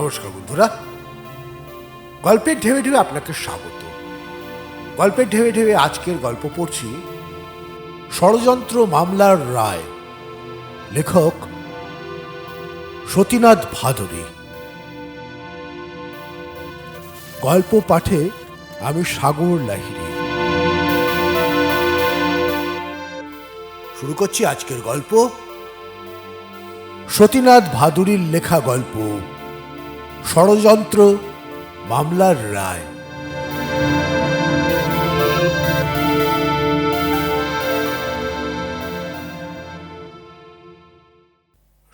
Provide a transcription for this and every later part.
নমস্কার বন্ধুরা, গল্পের ঢেবে ঢেবে আপনাকে স্বাগত। গল্পের ঢেবে ঢেবে আজকের গল্প পড়ছি ষড়যন্ত্র মামলার রায়। লেখক সতীনাথ ভাদুড়ী। গল্প পাঠে আমি সাগর লাহিড়ী। শুরু করছি আজকের গল্প। সতীনাথ ভাদুড়ীর লেখা গল্প ষড়যন্ত্র মামলার রায়।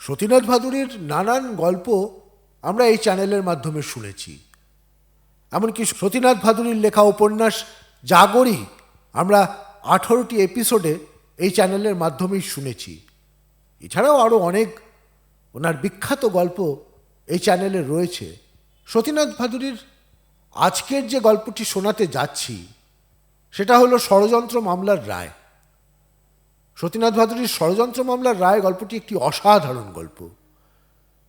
সতীনাথ ভাদুড়ীর নানান গল্প আমরা এই চ্যানেলের মাধ্যমে শুনেছি। এমনকি সতীনাথ ভাদুড়ীর লেখা উপন্যাস জাগরি আমরা 18টি এপিসোডে এই চ্যানেলের মাধ্যমেই শুনেছি। এছাড়াও আরও অনেক ওনার বিখ্যাত গল্প এই চ্যানেলে রয়েছে। সতীনাথ ভাদুড়ীর আজকের যে গল্পটি শোনাতে যাচ্ছি সেটা হলো ষড়যন্ত্র মামলার রায়। সতীনাথ ভাদুড়ীর ষড়যন্ত্র মামলার রায় গল্পটি একটি অসাধারণ গল্প।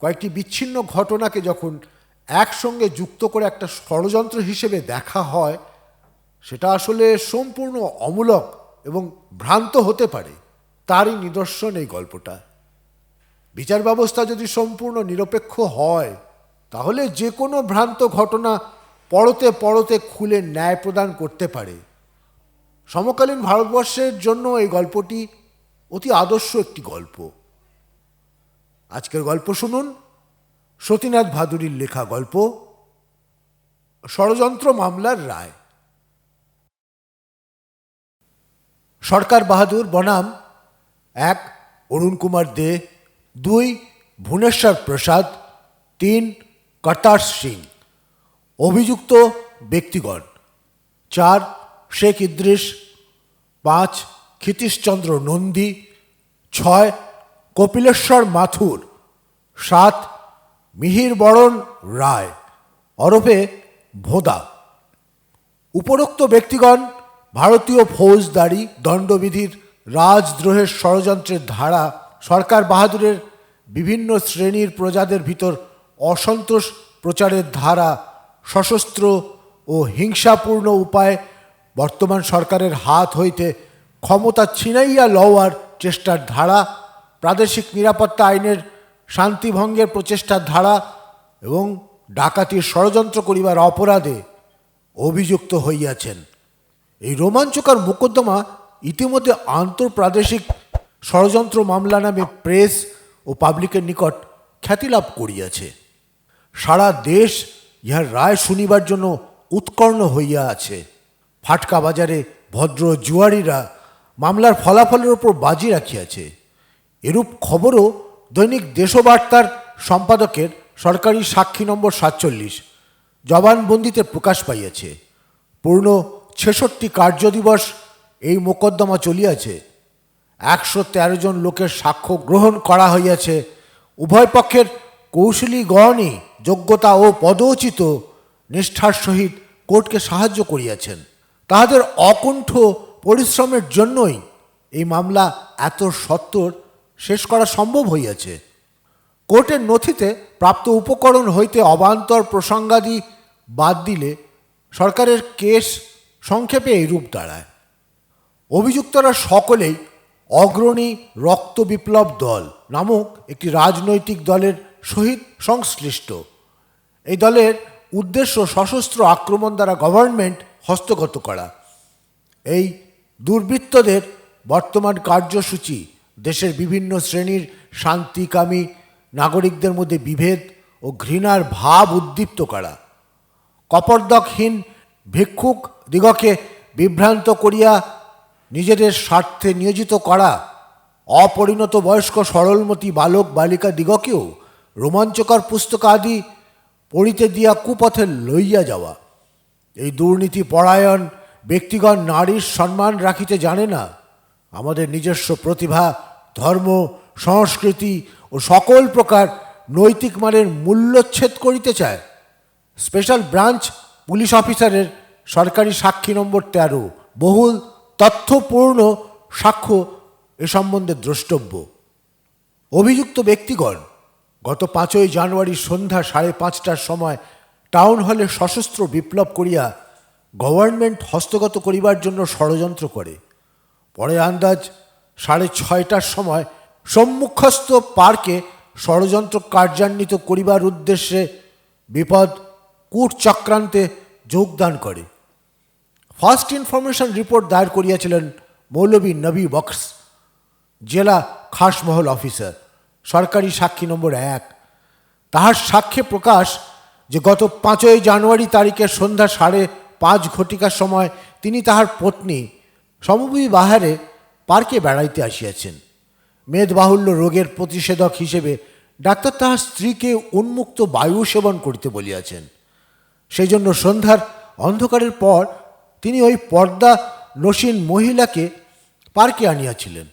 কয়েকটি বিচ্ছিন্ন ঘটনাকে যখন একসঙ্গে যুক্ত করে একটা ষড়যন্ত্র হিসেবে দেখা হয়, সেটা আসলে সম্পূর্ণ অমূলক এবং ভ্রান্ত হতে পারে, তারই নিদর্শন এই গল্পটা। বিচার ব্যবস্থা যদি সম্পূর্ণ নিরপেক্ষ হয়, তাহলে যে কোনো ভ্রান্ত ঘটনা পরতে পরতে খুলে ন্যায় প্রদান করতে পারে। সমকালীন ভারতবর্ষের জন্য এই গল্পটি অতি আদর্শ একটি গল্প। আজকের গল্প শুনুন, সতীনাথ ভাদুড়ীর লেখা গল্প ষড়যন্ত্র মামলার রায়। সরকার বাহাদুর বনাম 1 অরুণ কুমার দে, 2 ভুবনেশ্বর প্রসাদ, 3 করতার সিং। অভিযুক্ত ব্যক্তিগণ: 4 শেখ ইদ্রিস, 5 ক্ষিতীশচন্দ্র নন্দী, 6 কপিলেশ্বর মাথুর, 7 মিহির বরণ রায় ওরফে ভোদা। উপরোক্ত ব্যক্তিগণ ভারতীয় ফৌজদারি দণ্ডবিধির রাজদ্রোহের ষড়যন্ত্রের ধারা, সরকার বাহাদুরের বিভিন্ন শ্রেণীর প্রজাদের ভিতর অসন্তোষ প্রচারের ধারা, সশস্ত্র ও হিংসাপূর্ণ উপায়ে বর্তমান সরকারের হাত হইতে ক্ষমতা ছিনাইয়া লওয়ার চেষ্টার ধারা, প্রাদেশিক নিরাপত্তা আইনের শান্তিভঙ্গের প্রচেষ্টার ধারা এবং ডাকাতির ষড়যন্ত্র করিবার অপরাধে অভিযুক্ত হইয়াছেন। এই রোমাঞ্চকর মোকদ্দমা ইতিমধ্যে আন্তঃপ্রাদেশিক ষড়যন্ত্র মামলা নামে প্রেস ও পাবলিকের নিকট খ্যাতিলাভ করিয়াছে। সারা দেশ ইহার রায় শুনিবার জন্য উৎকর্ণ হইয়া আছে। ফাটকা বাজারে ভদ্র জুয়ারিরা মামলার ফলাফলের ওপর বাজি রাখিয়াছে। এরূপ খবরও দৈনিক দেশবার্তার সম্পাদকের সরকারি সাক্ষী নম্বর 47 জবানবন্দিতে প্রকাশ পাইয়াছে। পূর্ণ 66 কার্যদিবস এই মোকদ্দমা চলিয়াছে। 113 জন লোকের সাক্ষ্য গ্রহণ করা হইয়াছে। উভয় পক্ষের কৌশলীগণই যোগ্যতা ও পদোচিত নিষ্ঠার সহিত কোর্টকে সাহায্য করিয়াছেন। তাহাদের অকুণ্ঠ পরিশ্রমের জন্যই এই মামলা এত সত্বর শেষ করা সম্ভব হইয়াছে। কোর্টের নথিতে প্রাপ্ত উপকরণ হইতে অবান্তর প্রসঙ্গাদি বাদ দিলে সরকারের কেস সংক্ষেপে এইরূপ দাঁড়ায়। অভিযুক্তরা সকলেই অগ্রণী রক্ত বিপ্লব দল নামক একটি রাজনৈতিক দলের সহিত সংশ্লিষ্ট। এই দলের উদ্দেশ্য সশস্ত্র আক্রমণ দ্বারা গভর্নমেন্ট হস্তগত করা। এই দুর্বৃত্তদের বর্তমান কার্যসূচি দেশের বিভিন্ন শ্রেণীর শান্তিকামী নাগরিকদের মধ্যে বিভেদ ও ঘৃণার ভাব উদ্দীপ্ত করা, কপর্দকহীন ভিক্ষুক দিগকে বিভ্রান্ত করিয়া নিজেদের স্বার্থে নিয়োজিত করা, অপরিণত বয়স্ক সরলমতি বালক বালিকা দিগকেও রোমাঞ্চকর পুস্তকাদি পড়িতে দিয়া কুপথে লইয়া যাওয়া। এই দুর্নীতি পরায়ণ ব্যক্তিগণ নারীর সম্মান রাখিতে জানে না, আমাদের নিজস্ব প্রতিভা, ধর্ম, সংস্কৃতি ও সকল প্রকার নৈতিক মানের মূল্যচ্ছেদ করিতে চায়। স্পেশাল ব্রাঞ্চ পুলিশ অফিসারের সরকারি সাক্ষী নম্বর 13 বহুল তথ্যপূর্ণ সাক্ষ্য এ সম্বন্ধে দ্রষ্টব্য। অভিযুক্ত ব্যক্তিগণ গত 5ই জানুয়ারি সন্ধ্যা 5:30টার সময় টাউন হলে সশস্ত্র বিপ্লব করিয়া গভর্নমেন্ট হস্তগত করিবার জন্য ষড়যন্ত্র করে। পরে আন্দাজ 6:30টার সময় সম্মুখস্থ পার্কে ষড়যন্ত্র কার্যান্বিত করিবার উদ্দেশ্যে বিপদ কূট চক্রান্তে যোগদান করে। ফার্স্ট ইনফরমেশন রিপোর্ট দায়ের করিয়াছিলেন মৌলভী নবী বক্স, জেলা খাসমহল অফিসার, সরকারি সাক্ষী নম্বর 1। তাহার সাক্ষ্যে প্রকাশ যে গত 5ই জানুয়ারি তারিখে সন্ধ্যা 5:30 সময় তিনি তাহার পত্নী সমবিবাহারে পার্কে বেড়াইতে আসিয়াছেন। মেদবাহুল্য রোগের প্রতিষেধক হিসেবে ডাক্তার তাহার স্ত্রীকে উন্মুক্ত বায়ু সেবন করিতে বলিয়াছেন। সেই জন্য সন্ধ্যার অন্ধকারের পর তিনি ওই পর্দা নসীন মহিলাকে পার্কে আনিয়াছিলেন।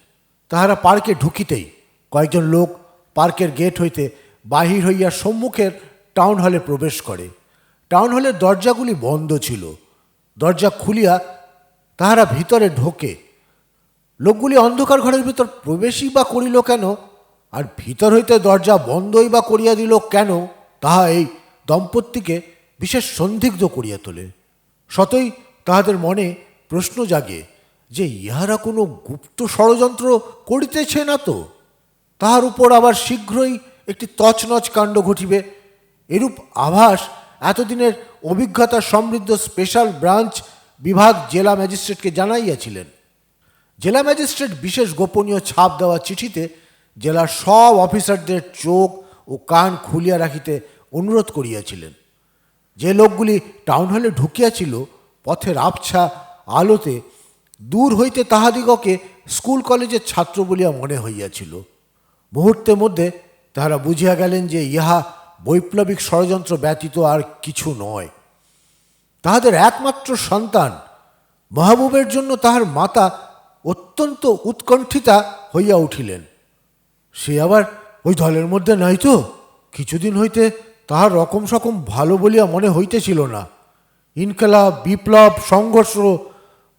তাহারা পার্কে ঢুকিতেই কয়েকজন লোক পার্কের গেট হইতে বাহির হইয়া সম্মুখের টাউন হলে প্রবেশ করে। টাউন হলের দরজাগুলি বন্ধ ছিল। দরজা খুলিয়া তাহারা ভিতরে ঢোকে। লোকগুলি অন্ধকার ঘরের ভিতর প্রবেশই বা করিল কেন, আর ভিতর হইতে দরজা বন্ধই বা করিয়া দিল কেন, তাহা এই দম্পতিকে বিশেষ সন্দিগ্ধ করিয়া তোলে। সতই তাহাদের মনে প্রশ্ন জাগে যে ইহারা কোনো গুপ্ত ষড়যন্ত্র করিতেছে না তো? তাহার উপর আবার শীঘ্রই একটি তছনছ কাণ্ড ঘটিবে, এরূপ আভাস এতদিনের অভিজ্ঞতা সমৃদ্ধ স্পেশাল ব্রাঞ্চ বিভাগ জেলা ম্যাজিস্ট্রেটকে জানাইয়াছিলেন। জেলা ম্যাজিস্ট্রেট বিশেষ গোপনীয় ছাপ দেওয়া চিঠিতে জেলার সব অফিসারদের চোখ ও কান খুলিয়া রাখিতে অনুরোধ করিয়াছিলেন। যে লোকগুলি টাউন হলে ঢুকিয়াছিল, পথের আবছা আলোতে দূর হইতে তাহাদিগকে স্কুল কলেজের ছাত্র বলিয়া মনে হইয়াছিল। মুহূর্তের মধ্যে তাহারা বুঝিয়া গেলেন যে ইহা বৈপ্লবিক ষড়যন্ত্র ব্যতীত আর কিছু নয়। তাহাদের একমাত্র সন্তান মাহবুবের জন্য তাহার মাতা অত্যন্ত উৎকণ্ঠিতা হইয়া উঠিলেন। সে আবার ওই দলের মধ্যে নাই তো? কিছুদিন হইতে তাহার রকম সকম ভালো বলিয়া মনে হইতেছিল না। ইনকলাব, বিপ্লব, সংঘর্ষ,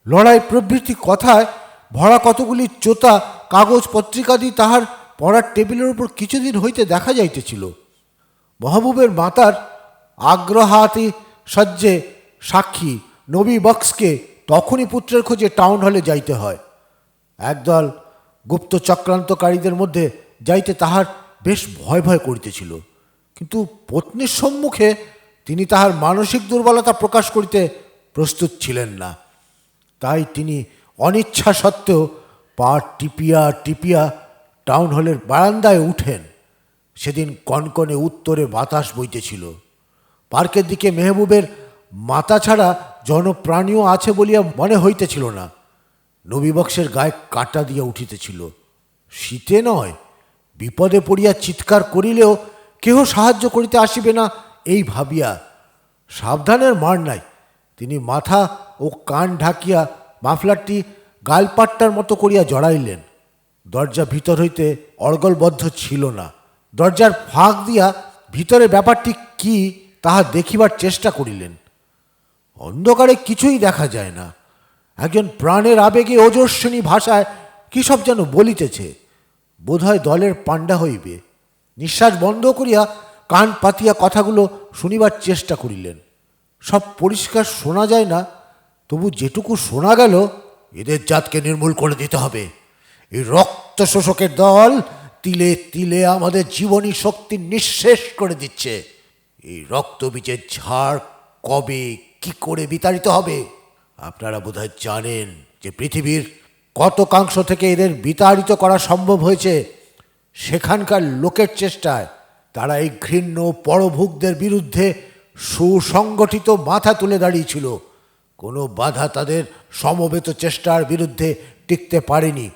লড়াই প্রভৃতি কথায় ভরা কতগুলি চোতা কাগজ পত্রিকাদি তাহার পড়ার টেবিলের উপর কিছুদিন হইতে দেখা যাইতেছিল। মাহবুবের মাতার আগ্রহাতি সহ্যে সাক্ষী নবী বক্সকে তখনই পুত্রের খোঁজে টাউন হলে যাইতে হয়। একদল গুপ্ত চক্রান্তকারীদের মধ্যে যাইতে তাহার বেশ ভয় ভয় করিতেছিল, কিন্তু পত্নীর সম্মুখে তিনি তাহার মানসিক দুর্বলতা প্রকাশ করিতে প্রস্তুত ছিলেন না। তাই তিনি অনিচ্ছা সত্ত্বেও পা টিপিয়া টিপিয়া টাউন হলের বারান্দায় উঠেন। সেদিন কনকনে উত্তরে বাতাস বইতেছিল। পার্কের দিকে মেহবুবের মাতা ছাড়া জনপ্রাণীও আছে বলিয়া মনে হইতেছিল না। নবীবক্সের গায়ে কাটা দিয়া উঠিতেছিল। শীতে নয়, বিপদে পড়িয়া চিৎকার করিলেও কেহ সাহায্য করিতে আসিবে না এই ভাবিয়া সাবধানের মার নাই, তিনি মাথা ও কান ঢাকিয়া মাফলারটি গালপাট্টার মতো করিয়া জড়াইলেন। দরজা ভিতর হইতে অর্গলবদ্ধ ছিল না। দরজার ফাঁক দিয়া ভিতরে ব্যাপারটি কি তাহা দেখিবার চেষ্টা করিলেন। অন্ধকারে কিছুই দেখা যায় না। একজন প্রাণের আবেগে ওজস্বিনী ভাষায় কী সব যেন বলিতেছে, বোধহয় দলের পাণ্ডা হইবে। নিঃশ্বাস বন্ধ করিয়া কান পাতিয়া কথাগুলো শুনিবার চেষ্টা করিলেন। সব পরিষ্কার শোনা যায় না, তবু যেটুকু শোনা গেল, এদের জাতকে নির্মূল করে দিতে হবে। এই রক্ত শোষকের দল তিলে তিলে আমাদের জীবনী শক্তি নিঃশেষ করে দিচ্ছে। এই রক্তবীজের ঝাড় কবে কি করে বিতাড়িত হবে? আপনারা বোধহয় জানেন যে পৃথিবীর কতকাংশ থেকে এদের বিতাড়িত করা সম্ভব হয়েছে সেখানকার লোকের চেষ্টায়। তারা এই ঘৃণ্য পরভুকদের বিরুদ্ধে সুসংগঠিত মাথা তুলে দাঁড়িয়েছিল। কোনো বাধা তাদের সমবেত চেষ্টার বিরুদ্ধে টিকতে পারেনি।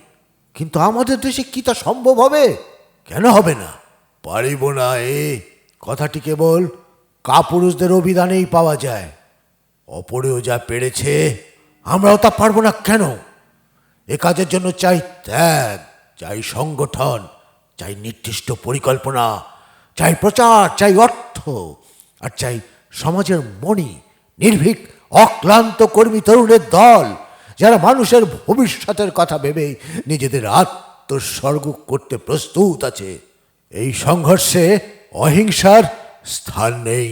কিন্তু আমাদের দেশে কি তা সম্ভব হবে? কেন হবে না? পারিব না এ কথাটি কেবল কাপুরুষদের অভিধানেই পাওয়া যায়। অপরেও যা পেরেছে আমরাও তা পারবো না কেন? এ কাজের জন্য চাই ত্যাগ, চাই সংগঠন, চাই নির্দিষ্ট পরিকল্পনা, চাই প্রচার, চাই অর্থ, আর চাই সমাজের মণি, নির্ভীক অক্লান্ত কর্মী তরুণের দল, যারা মানুষের ভবিষ্যতের কথা ভেবেই নিজেদের আত্মোৎসর্গ করতে প্রস্তুত আছে। এই সংঘর্ষে অহিংসার স্থান নেই।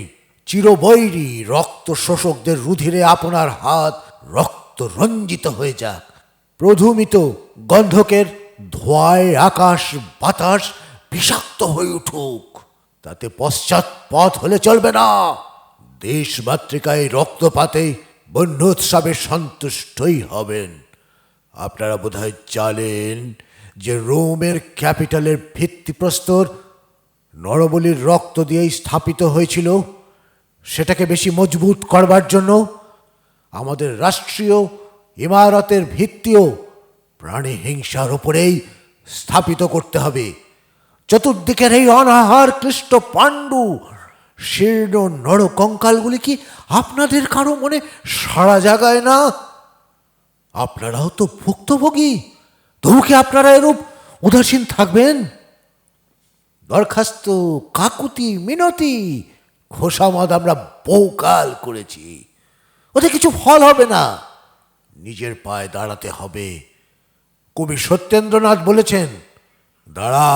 চিরবৈরী রক্ত শোষকদের রুধিরে আপনার হাত রক্ত রঞ্জিত হয়ে যাক। প্রধূমিত গন্ধকের ধোঁয়ায় আকাশ বাতাস বিষাক্ত হয়ে উঠুক। তাতে পশ্চাৎপদ হলে চলবে না। দেশমাতৃকায় রক্তপাতে বন্যোৎসবে সন্তুষ্টই হবেন। আপনারা বোধহয় জানেন যে রোমের ক্যাপিটালের ভিত্তিপ্রস্তর নরবলির রক্ত দিয়েই স্থাপিত হয়েছিল। সেটাকে বেশি মজবুত করবার জন্য আমাদের রাষ্ট্রীয় ইমারতের ভিত্তিও প্রাণী হিংসার উপরেই স্থাপিত করতে হবে। চতুর্দিকের এই অনাহার ক্লিষ্ট পাণ্ডু শীর্ণ নরকঙ্কালগুলি কি আপনাদের কারো মনে সাড়া জাগায় না? আপনারাও তো ভুক্তভোগী, তবু কি আপনারা এরূপ উদাসীন থাকবেন? দরখাস্ত, কাকুতি, মিনতি, খোসামদ আমরা বহুকাল করেছি, ওতে কিছু ফল হবে না। নিজের পায়ে দাঁড়াতে হবে। কবি সত্যেন্দ্রনাথ বলেছেন, দাঁড়া,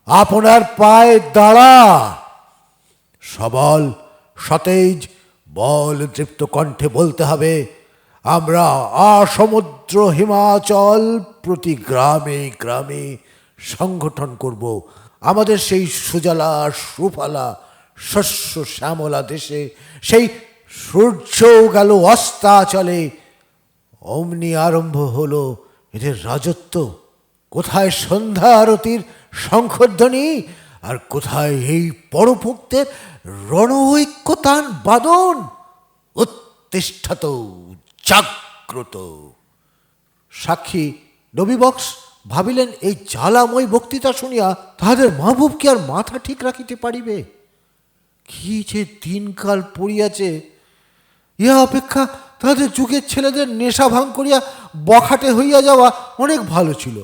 আপনার পায়ে দাঁড়া। সবল, সতেজ, বল দৃপ্ত কণ্ঠে বলতে হবে, আমরা আসমুদ্র হিমাচল প্রতি গ্রামে গ্রামে সংগঠন করব আমাদের সেই সুজলা সুফলা শস্য শ্যামলা দেশে। সেই সূর্য গেল অস্তাচলে, অমনি আরম্ভ হলো এদের রাজত্ব। কোথায় সন্ধ্যা আরতির শঙ্খধ্বনি, আর কোথায় এই পরভুক্তের রণঐক্যতান বাদন। উত্তিষ্ঠত, জাগ্রত। সাক্ষী নবীবক্স ভাবিলেন, এই জ্বালাময় বক্তৃতা শুনিয়া তাহাদের মাহবুব কি আর মাথা ঠিক রাখিতে পারিবে? কি যে দিনকাল পড়িয়াছে, ইহা অপেক্ষা তাহাদের যুগের ছেলেদের নেশা ভাঙ করিয়া বখাটে হইয়া যাওয়া অনেক ভালো ছিল।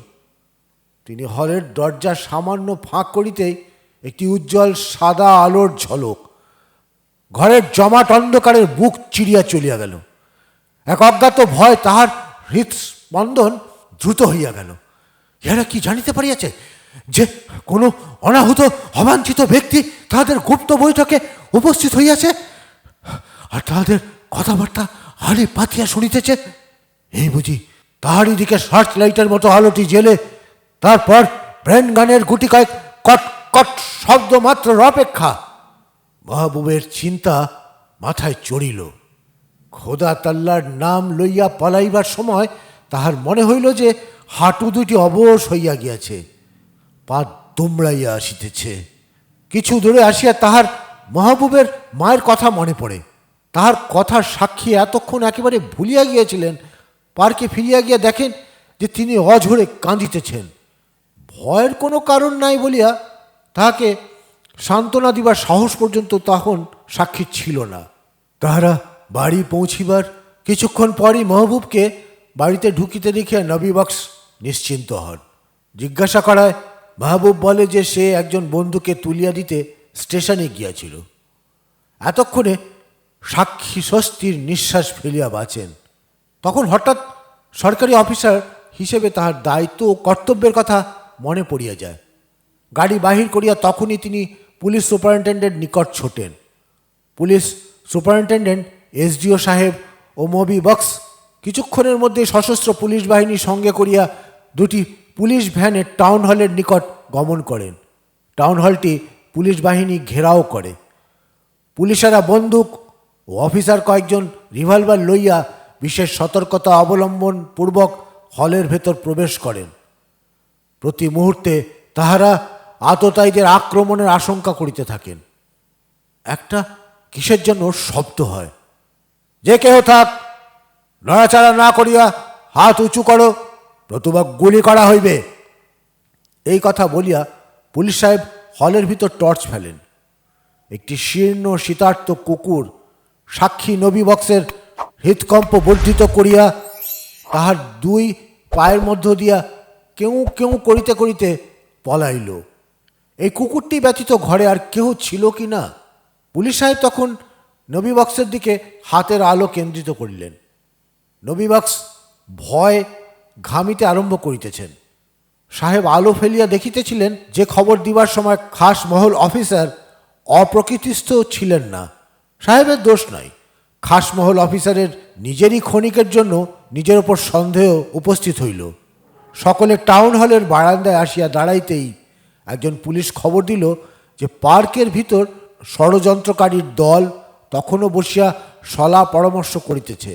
তিনি হলের দরজা সামান্য ফাঁক করিতেই একটি উজ্জ্বল সাদা আলোর ঝলক। ঘরের জমাট অন্ধকারের বুক চিরিয়া চলিয়া গেল। এক অজ্ঞাত ভয় তাহার হৃৎস্পন্দন দ্রুত হইয়া গেল। ইহারা কি জানিতে পারিয়াছে যে কোনো অনাহুত অবাঞ্ছিত ব্যক্তি তাহাদের গুপ্ত বৈঠকে উপস্থিত হইয়াছে, আর তাহাদের কথাবার্তা হাড়ি পাতিয়া শুনিতেছে? এই বুঝি তাহারই দিকে সার্চ লাইটের মতো আলোটি জেলে তারপর ব্রেন গানের গুটি কয়েক কট কট শব্দ মাত্র অপেক্ষা। মাহবুবের চিন্তা মাথায় চড়িল। খোদা তাল্লার নাম লইয়া পলাইবার সময় তাহার মনে হইল যে হাঁটু দুটি অবশ হইয়া গিয়াছে, পা দুমড়াইয়া আসিতেছে। কিছু দূরে আসিয়া তাহার মাহবুবের মায়ের কথা মনে পড়ে। তাহার কথার সাক্ষী এতক্ষণ একেবারে ভুলিয়া গিয়েছিলেন। পার্কে ফিরিয়া গিয়া দেখেন যে তিনি অঝরে কাঁদিতেছেন। ভয়ের কোনো কারণ নাই বলিয়া তাহাকে সান্ত্বনা দিবার সাহস পর্যন্ত তখন সাক্ষী ছিল না। তাহারা বাড়ি পৌঁছিবার কিছুক্ষণ পরই মাহবুবকে বাড়িতে ঢুকিতে দেখিয়া নবীবক্স নিশ্চিন্ত হন। জিজ্ঞাসা করায় মাহবুব বলে যে সে একজন বন্ধুকে তুলিয়া দিতে স্টেশনে গিয়াছিল। এতক্ষণে সাক্ষী স্বস্তির নিঃশ্বাস ফেলিয়া বাঁচেন। তখন হঠাৎ সরকারি অফিসার হিসেবে তাহার দায়িত্ব ও কর্তব্যের কথা মনে পড়িয়া যায়। গাড়ি বাহির করিয়া তখনই তিনি পুলিশ সুপারিনটেন্ডেন্ট নিকট ছোটেন। পুলিশ সুপারিনটেন্ডেন্ট, এসডিও সাহেব ও মবি বক্স কিছুক্ষণের মধ্যে সশস্ত্র পুলিশ বাহিনী সঙ্গে করিয়া দুটি পুলিশ ভ্যানে টাউন হলের নিকট গমন করেন। টাউন হলটি পুলিশ বাহিনী ঘেরাও করে। পুলিশেরা বন্দুক ও অফিসার কয়েকজন রিভলভার লইয়া বিশেষ সতর্কতা অবলম্বন পূর্বক হলের ভেতর প্রবেশ করেন। প্রতি মুহূর্তে তাহারা আততায়ীদের আক্রমণের আশঙ্কা করিতে থাকেন। একটা কিসের জন্য শব্দ হয়, যে কেহ থাক, নড়াচড়া না করিয়া হাত উঁচু করো, নতুবা গুলি করা হইবে। এই কথা বলিয়া পুলিশ সাহেব হলের ভিতর টর্চ ফেলেন। একটি শীর্ণ শীতার্ত কুকুর সাক্ষী নবীবক্সের হৃৎকম্প বর্ধিত করিয়া তাহার দুই পায়ের মধ্য দিয়া কেউ কেউ করিতে করিতে পলাইল। এই কুকুরটি ব্যতীত ঘরে আর কেউ ছিল কি না? পুলিশ সাহেব তখন নবীবক্সের দিকে হাতের আলো কেন্দ্রিত করিলেন। নবীবক্স ভয় ঘামিতে আরম্ভ করিতেছেন। সাহেব আলো ফেলিয়া দেখিতেছিলেন যে খবর দিবার সময় খাস মহল অফিসার অপ্রকৃতিস্থ ছিলেন না। সাহেবের দোষ নাই, খাস মহল অফিসারের নিজেরই ক্ষণিকের জন্য নিজের ওপর সন্দেহ উপস্থিত হইল। সকলে টাউন হলের বারান্দায় আসিয়া দাঁড়াইতেই একজন পুলিশ খবর দিল যে পার্কের ভিতর ষড়যন্ত্রকারীর দল তখনও বসিয়া সলা পরামর্শ করিতেছে।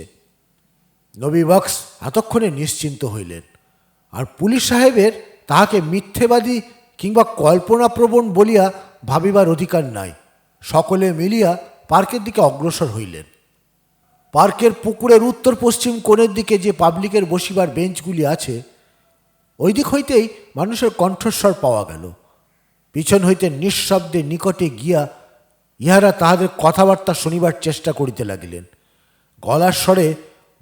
নবী বক্স এতক্ষণে নিশ্চিন্ত হইলেন, আর পুলিশ সাহেবের তাহাকে মিথ্যেবাদী কিংবা কল্পনাপ্রবণ বলিয়া ভাবিবার অধিকার নাই। সকলে মিলিয়া পার্কের দিকে অগ্রসর হইলেন। পার্কের পুকুরের উত্তর পশ্চিম কোণের দিকে যে পাবলিকের বসিবার বেঞ্চগুলি আছে, ওই দিক হইতেই মানুষের কণ্ঠস্বর পাওয়া গেল। পিছন হইতে নিঃশব্দে নিকটে গিয়া ইহারা তাহাদের কথাবার্তা শুনিবার চেষ্টা করিতে লাগিলেন। গলার স্বরে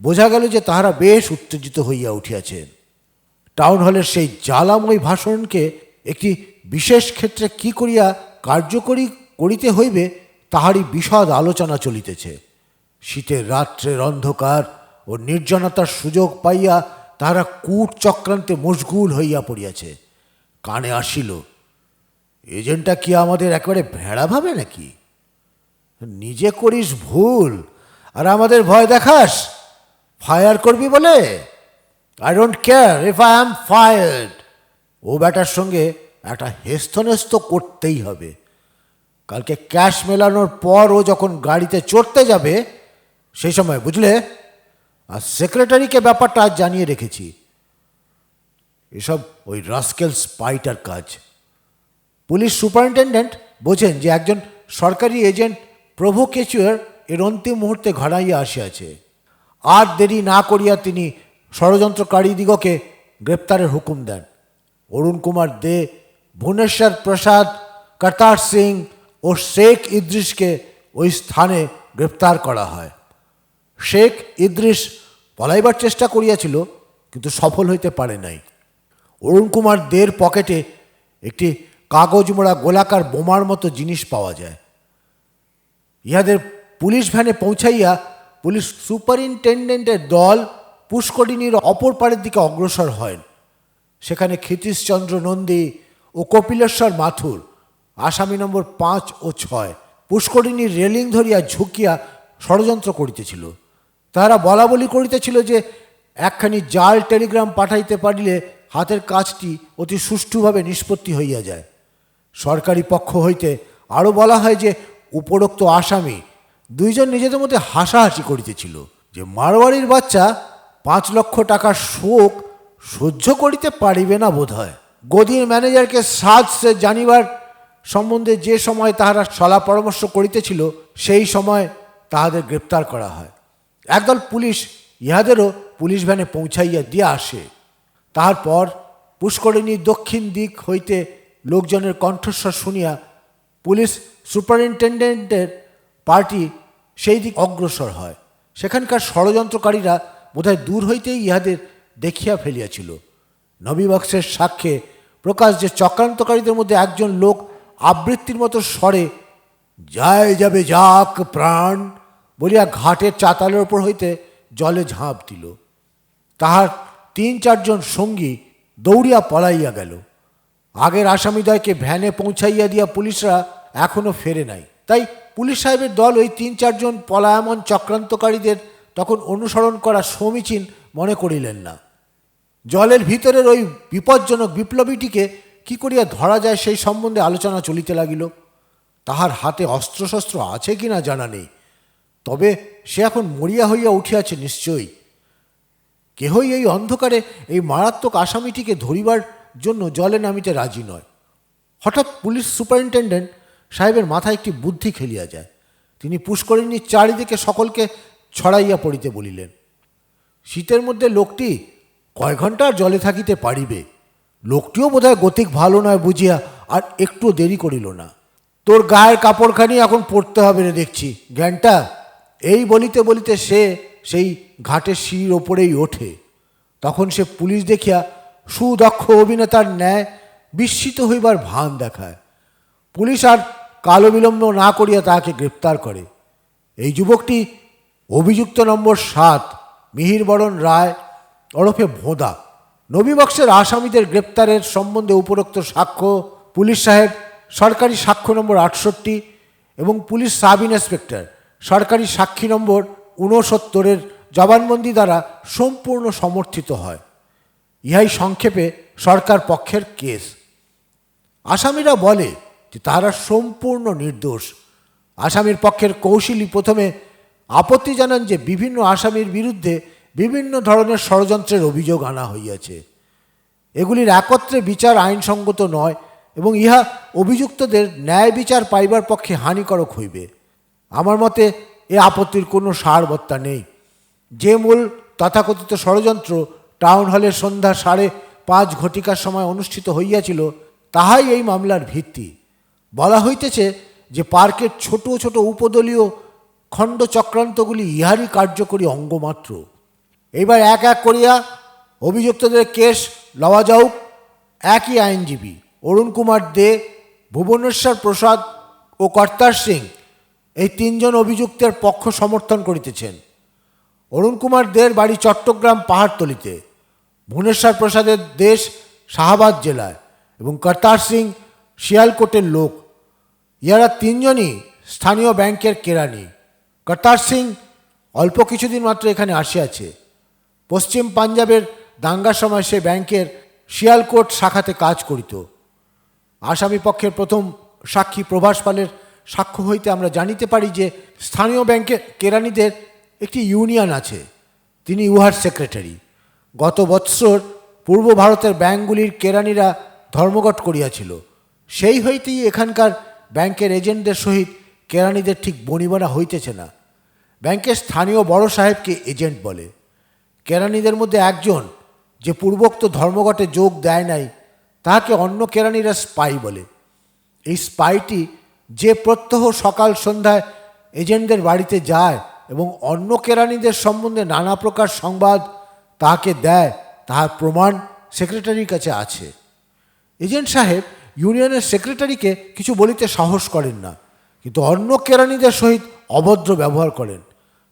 বোঝা গেল যে তাহারা বেশ উত্তেজিত হইয়া উঠিয়াছেন। টাউন হলের সেই জ্বালাময় ভাষণকে একটি বিশেষ ক্ষেত্রে কি করিয়া কার্যকরী করিতে হইবে তাহারই বিশদ আলোচনা চলিতেছে। শীতের রাত্রের অন্ধকার ও নির্জনতার সুযোগ পাইয়া তাহারা কূট চক্রান্তে মশগুল হইয়া পড়িয়াছে। কানে আসিল, এজেন্টটা কি আমাদের একেবারে ভেড়া ভাবে নাকি? নিজে করিস ভুল আর আমাদের ভয় দেখাস? ফায়ার করবি বলে? I don't care if I am fired. ও ব্যাটার সঙ্গে একটা হেস্তনেস্ত করতেই হবে। কালকে ক্যাশ মেলানোর পর ও যখন গাড়িতে চড়তে যাবে সেই সময়, বুঝলে? আর সেক্রেটারিকে ব্যাপারটা আজ জানিয়ে রেখেছি। এসব ওই রাস্কেল স্পাইটার কাজ। পুলিশ সুপারিনটেন্ডেন্ট বোঝেন যে একজন সরকারি এজেন্ট প্রভোকেচুয়ার এর অন্তিম মুহূর্তে ঘনাইয়া আসিয়াছে। আর দেরি না করিয়া তিনি ষড়যন্ত্রকারীদিগকে গ্রেপ্তারের হুকুম দেন। অরুণ কুমার দে, ভুবনেশ্বর প্রসাদ, করতার সিং ও শেখ ইদ্রিসকে ওই স্থানে গ্রেপ্তার করা হয়। শেখ ইদ্রিস পলাইবার চেষ্টা করিয়াছিল, কিন্তু সফল হইতে পারে নাই। অরুণ কুমার দের পকেটে একটি কাগজ মোড়া গোলাকার বোমার মতো জিনিস পাওয়া যায়। ইহাদের পুলিশ ভ্যানে পৌঁছাইয়া পুলিশ সুপারিনটেন্ডেন্টের দল পুষ্করিণীর অপর পাড়ের দিকে অগ্রসর হয়। সেখানে ক্ষিতীশচন্দ্র নন্দী ও কপিলেশ্বর মাথুর, আসামি নম্বর 5 ও 6, পুষ্করিণীর রেলিং ধরিয়া ঝুঁকিয়া ষড়যন্ত্র করিতেছিল। তাহারা বলা বলি করিতেছিল যে একখানি জাল টেলিগ্রাম পাঠাইতে পারিলে হাতের কাজটি অতি সুষ্ঠুভাবে নিষ্পত্তি হইয়া যায়। সরকারি পক্ষ হইতে আরও বলা হয় যে উপরোক্ত আসামি দুইজন নিজেদের মধ্যে হাসাহাসি করিতেছিল যে মারওয়ারির বাচ্চা 5 লক্ষ টাকার শোক সহ্য করিতে পারিবে না বোধ হয়। গদির ম্যানেজারকে সাজসে জানিবার সম্বন্ধে যে সময় তাহারা সলা পরামর্শ করিতেছিল সেই সময় তাহাদের গ্রেপ্তার করা হয়। একদল পুলিশ ইহাদেরও পুলিশ ভ্যানে পৌঁছাইয়া দিয়া আসে। তারপর পুষ্করিণীর দক্ষিণ দিক হইতে লোকজনের কণ্ঠস্বর শুনিয়া পুলিশ সুপারিনটেন্ডেন্টের পার্টি সেই দিক অগ্রসর হয়। সেখানকার ষড়যন্ত্রকারীরা বোধহয় দূর হইতেই ইহাদের দেখিয়া ফেলিয়াছিল। নবীবক্সের সাক্ষ্যে প্রকাশ যে চক্রান্তকারীদের মধ্যে একজন লোক আবৃত্তির মতো স্বরে যায় যাবে যাক প্রাণ বলিয়া ঘাটের চাতালের ওপর হইতে জলে ঝাঁপ দিল। তাহার 3-4 জন সঙ্গী দৌড়িয়া পলাইয়া গেল। আগের আসামিদ্বয়কে ভ্যানে পৌঁছাইয়া দিয়া পুলিশরা এখনও ফেরে নাই। তাই পুলিশ সাহেবের দল ওই 3-4 জন পলায়মন চক্রান্তকারীদের তখন অনুসরণ করা সমীচীন মনে করিলেন না। জলের ভিতরের ওই বিপজ্জনক বিপ্লবীটিকে কি করিয়া ধরা যায় সেই সম্বন্ধে আলোচনা চলিতে লাগিল। তাহার হাতে অস্ত্রশস্ত্র আছে কিনা জানা নেই, তবে সে এখন মরিয়া হইয়া উঠিয়াছে নিশ্চয়ই। কেহই এই অন্ধকারে এই মারাত্মক আসামিটিকে ধরিবার জন্য জলে নামিতে রাজি নয়। হঠাৎ পুলিশ সুপারিনটেন্ডেন্ট সাহেবের মাথায় একটি বুদ্ধি খেলিয়া যায়। তিনি পুষ্করিণীর চারিদিকে সকলকে ছড়াইয়া পড়িতে বলিলেন। শীতের মধ্যে লোকটি কয় ঘন্টা জলে থাকিতে পারিবে? লোকটিও বোধহয় গতিক ভালো নয় বুঝিয়া আর একটু দেরি করিল না। তোর গায়ের কাপড়খানি এখন পরতে হবে রে দেখছি, জ্ঞানটা। এই বলিতে বলিতে সে সেই ঘাটের সিঁড়ির ওপরেই ওঠে। তখন সে পুলিশ দেখিয়া সুদক্ষ অভিনেতার ন্যায় বিস্মিত হইবার ভান দেখায়। পুলিশ আর কালো বিলম্ব না করিয়া তাহাকে গ্রেপ্তার করে। এই যুবকটি অভিযুক্ত নম্বর 7 মিহিরবরণ রায় ওরফে ভোঁদা। নবীবক্সের আসামিদের গ্রেপ্তারের সম্বন্ধে উপরোক্ত সাক্ষ্য পুলিশ সাহেব সরকারি সাক্ষ্য নম্বর 68 এবং পুলিশ সাব ইন্সপেক্টর সরকারি সাক্ষী নম্বর 69 জবানবন্দি দ্বারা সম্পূর্ণ সমর্থিত হয়। ইহাই সংক্ষেপে সরকার পক্ষের কেস। আসামিরা বলে যে তারা সম্পূর্ণ নির্দোষ। আসামির পক্ষের কৌশলী প্রথমে আপত্তি জানান যে বিভিন্ন আসামির বিরুদ্ধে বিভিন্ন ধরনের ষড়যন্ত্রের অভিযোগ আনা হইয়াছে। এগুলির একত্রে বিচার আইনসঙ্গত নয় এবং ইহা অভিযুক্তদের ন্যায় বিচার পাইবার পক্ষে হানিকারক হইবে। আমার মতে এ আপত্তির কোনো সারবত্তা নেই। যে মূল তথাকথিত ষড়যন্ত্র টাউন হলের সন্ধ্যা 5:30 ঘটিকার সময় অনুষ্ঠিত হইয়াছিল তাহাই এই মামলার ভিত্তি। বলা হইতেছে যে পার্কের ছোট ছোট উপদলীয় খণ্ড চক্রান্তগুলি ইহারই কার্যকরী অঙ্গমাত্র। এইবার এক এক করিয়া অভিযুক্তদের কেস লওয়া যাউক। একই আইনজীবী অরুণ কুমার দে, ভুবনেশ্বর প্রসাদ ও কর্তার সিং এই তিনজন অভিযুক্তের পক্ষ সমর্থন করিতেছেন। অরুণ কুমার দের বাড়ি চট্টগ্রাম পাহাড়তলিতে, ভুবনেশ্বর প্রসাদের দেশ শাহাবাদ জেলায় এবং কর্তার সিং শিয়ালকোটের লোক। ইহারা তিনজনই স্থানীয় ব্যাংকের কেরানি। কর্তার সিং অল্প কিছুদিন মাত্র এখানে আসিয়াছে। পশ্চিম পাঞ্জাবের দাঙ্গার সময় সে ব্যাংকের শিয়ালকোট শাখাতে কাজ করিত। আসামি পক্ষের প্রথম সাক্ষী প্রভাস পালের সাক্ষ্য হইতে আমরা জানিতে পারি যে স্থানীয় ব্যাংকের কেরানিদের একটি ইউনিয়ন আছে, তিনি উহার সেক্রেটারি। গত বৎসর পূর্ব ভারতের ব্যাংকগুলির কেরানিরা ধর্মঘট করিয়াছিল। সেই হইতেই এখানকার ব্যাংকের এজেন্টদের সহিত কেরানিদের ঠিক বনিবনা হইতেছে না। ব্যাংকের স্থানীয় বড় সাহেবকে এজেন্ট বলে। কেরানিদের মধ্যে একজন যে পূর্বোক্ত ধর্মঘটে যোগ দেয় নাই তাহাকে অন্য কেরানিরা স্পাই বলে। এই স্পাইটি যে প্রত্যহ সকাল সন্ধ্যায় এজেন্টদের বাড়িতে যায় এবং অন্য কেরানিদের সম্বন্ধে নানা প্রকার সংবাদ তাহাকে দেয়, তাহার প্রমাণ সেক্রেটারির কাছে আছে। এজেন্ট সাহেব ইউনিয়নের সেক্রেটারিকে কিছু বলিতে সাহস করেন না, কিন্তু অন্য কেরানিদের সহিত অভদ্র ব্যবহার করেন।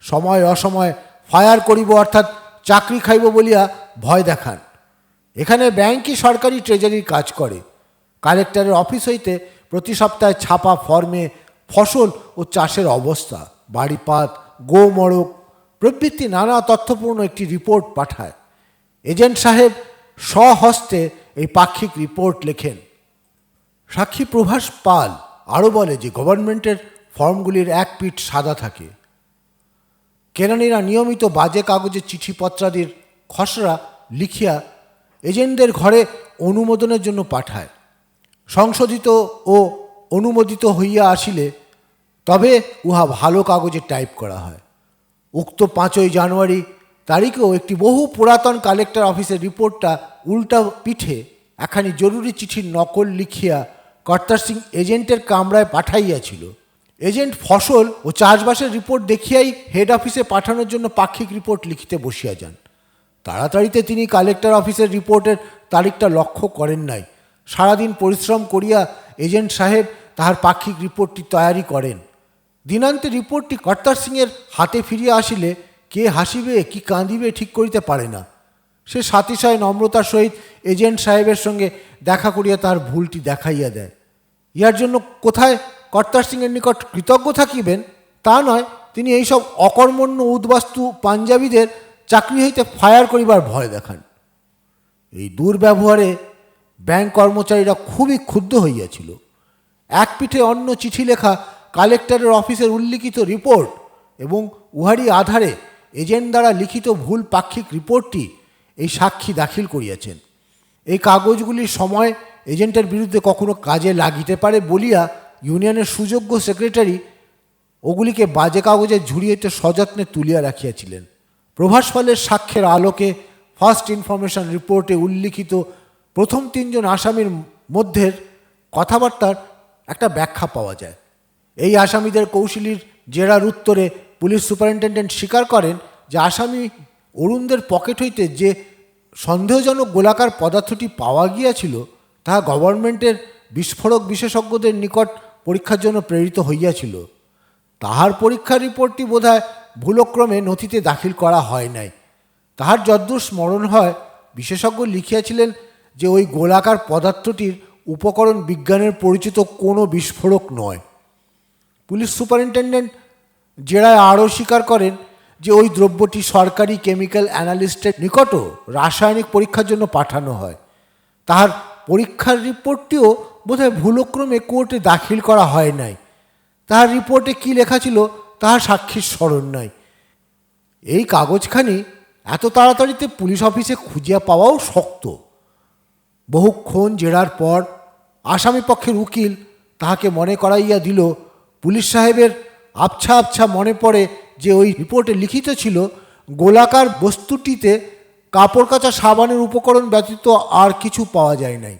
সময় অসময় ফায়ার করিব অর্থাৎ চাকরি খাইব বলিয়া ভয় দেখান। এখানে ব্যাংকই সরকারি ট্রেজারির কাজ করে। কালেক্টরের অফিস হইতে প্রতি সপ্তাহে ছাপা ফর্মে ফসল ও চাষের অবস্থা, বাড়িপাত, গোমড়ক প্রভৃতি নানা তথ্যপূর্ণ একটি রিপোর্ট পাঠায়। এজেন্ট সাহেব স্বহস্তে এই পাক্ষিক রিপোর্ট লেখেন। সাক্ষী প্রভাস পাল আরও বলে যে গভর্নমেন্টের ফর্মগুলির এক পিঠ সাদা থাকে। কেরানিরা নিয়মিত বাজে কাগজে চিঠিপত্রাদির খসড়া লিখিয়া এজেন্টদের ঘরে অনুমোদনের জন্য পাঠায়। সংশোধিত ও অনুমোদিত হইয়া আসিলে তবে উহা ভালো কাগজে টাইপ করা হয়। উক্ত 5ই জানুয়ারি তারিখেও একটি বহু পুরাতন কালেক্টর অফিসের রিপোর্টটা উল্টা পিঠে একখানি জরুরি চিঠির নকল লিখিয়া কর্তার সিং এজেন্টের কামরায় পাঠাইয়াছিল। এজেন্ট ফসল ও চাষবাসের রিপোর্ট দেখিয়াই হেড অফিসে পাঠানোর জন্য পাক্ষিক রিপোর্ট লিখিতে বসিয়া যান। তাড়াতাড়িতে তিনি কালেক্টর অফিসের রিপোর্টের তারিখটা লক্ষ্য করেন নাই। সারাদিন পরিশ্রম করিয়া এজেন্ট সাহেব তাহার পাক্ষিক রিপোর্টটি তৈয়ারি করেন। দিনান্তে রিপোর্টটি কর্তার সিংয়ের হাতে ফিরিয়া আসিলে কে হাসিবে কি কাঁদিবে ঠিক করিতে পারে না। সে সাতিশয় নম্রতার সহিত এজেন্ট সাহেবের সঙ্গে দেখা করিয়া তাহার ভুলটি দেখাইয়া দেয়। ইহার জন্য কোথায় কর্তার সিংয়ের নিকট কৃতজ্ঞ থাকিবেন তা নয়, তিনি এইসব অকর্মণ্য উদ্বাস্তু পাঞ্জাবিদের চাকরি হইতে ফায়ার করিবার ভয় দেখান। এই দুর্ব্যবহারে ব্যাংক কর্মচারীরা খুবই ক্ষুব্ধ হইয়াছিল। এক পিঠে অন্য চিঠি লেখা কালেক্টরের অফিসের উল্লিখিত রিপোর্ট এবং উহারই আধারে এজেন্ট দ্বারা লিখিত ভুল পাক্ষিক রিপোর্টটি এই সাক্ষী দাখিল করিয়াছেন। এই কাগজগুলির সময় এজেন্টের বিরুদ্ধে কখনো কাজে লাগিতে পারে বলিয়া ইউনিয়নের সুযোগ্য সেক্রেটারি ওগুলিকে বাজে কাগজের ঝুড়ি হইতে সযত্নে তুলিয়া রাখিয়াছিলেন। প্রভাস পালের সাক্ষ্যের আলোকে ফার্স্ট ইনফরমেশন রিপোর্টে উল্লিখিত প্রথম 3 জন আসামির মধ্যে কথাবার্তার একটা ব্যাখ্যা পাওয়া যায়। এই আসামিদের কৌশলীর জেরার উত্তরে পুলিশ সুপারিনটেন্ডেন্ট স্বীকার করেন যে আসামি অরুণদের পকেট হইতে যে সন্দেহজনক গোলাকার পদার্থটি পাওয়া গিয়াছিল তাহা গভর্নমেন্টের বিস্ফোরক বিশেষজ্ঞদের নিকট পরীক্ষার জন্য প্রেরিত হইয়াছিল। তাহার পরীক্ষার রিপোর্টটি বোধহয় ভুলক্রমে নথিতে দাখিল করা হয় নাই। তাহার যদ্দূর স্মরণ হয় বিশেষজ্ঞ লিখিয়াছিলেন যে ওই গোলাকার পদার্থটির উপকরণ বিজ্ঞানের পরিচিত কোনো বিস্ফোরক নয়। পুলিশ সুপারিনটেন্ডেন্ট জেরায় আরও স্বীকার করেন যে ওই দ্রব্যটি সরকারি কেমিক্যাল অ্যানালিস্টের নিকটও রাসায়নিক পরীক্ষার জন্য পাঠানো হয়। তাহার পরীক্ষার রিপোর্টটিও বোধহয় ভুলক্রমে কোর্টে দাখিল করা হয় নাই। তাহার রিপোর্টে কী লেখা ছিল তাহার সাক্ষীর স্মরণ নাই। এই কাগজখানি এত তাড়াতাড়িতে পুলিশ অফিসে খুঁজিয়া পাওয়াও শক্ত। বহুক্ষণ জেরার পর আসামি পক্ষের উকিল তাহাকে মনে করাইয়া দিল, পুলিশ সাহেবের আবছা আবছা মনে পড়ে যে ওই রিপোর্টে লিখিত ছিল গোলাকার বস্তুটিতে কাপড় কাচা সাবানের উপকরণ ব্যতীত আর কিছু পাওয়া যায় নাই।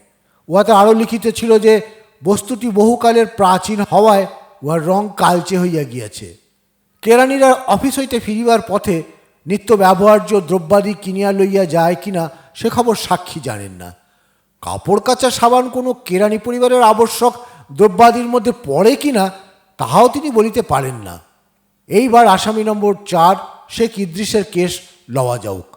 উহাতে আরও লিখিত ছিল যে বস্তুটি বহুকালের প্রাচীন হওয়ায় উহার রং কালচে হইয়া গিয়াছে। কেরানিরা অফিস হইতে ফিরিবার পথে নিত্য ব্যবহার্য দ্রব্যাদি কিনিয়া লইয়া যায় কিনা সে খবর সাক্ষী জানেন না। কাপড় কাচা সাবান কোনো কেরানি পরিবারের আবশ্যক দ্রব্যাদির মধ্যে পড়ে কিনা তাহাও তিনি বলিতে পারেন না। এইবার আসামি নম্বর 4 শেখ ইদ্রিসের কেস লওয়া যাউক।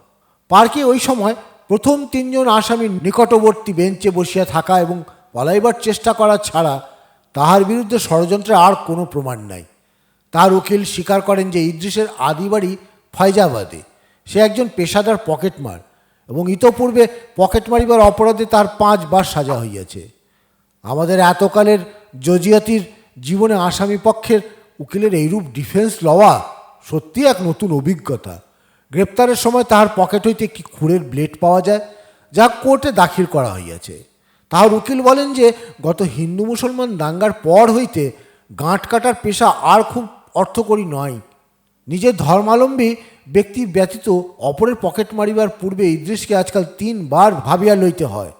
পার্কে ওই সময় প্রথম 3 জন আসামির নিকটবর্তী বেঞ্চে বসিয়া থাকা এবং পলাইবার চেষ্টা করা ছাড়া তাহার বিরুদ্ধে ষড়যন্ত্রের আর কোনো প্রমাণ নাই। তার উকিল স্বীকার করেন যে ইদ্রিসের আদিবাড়ি ফয়জাবাদে। সে একজন পেশাদার পকেটমার এবং ইতপূর্বে পকেট মারিবার অপরাধে তার 5 বার সাজা হইয়াছে। আমাদের এতকালের জজিয়াতির জীবনে আসামি পক্ষের উকিলের এইরূপ ডিফেন্স লওয়া সত্যি এক নতুন অভিজ্ঞতা। গ্রেপ্তারের সময় তাহার পকেট হইতে একটি খুঁড়ের ব্লেড পাওয়া যায়, যা কোর্টে দাখিল করা হইয়াছে। তাহার উকিল বলেন যে গত হিন্দু মুসলমান দাঙ্গার পর হইতে গাঁট কাটার পেশা আর খুব অর্থকরী নয়। নিজের ধর্মাবলম্বী ব্যক্তি ব্যতীত অপরের পকেট মারিবার পূর্বে ইদ্রিসকে আজকাল 3 বার ভাবিয়া লইতে হয়।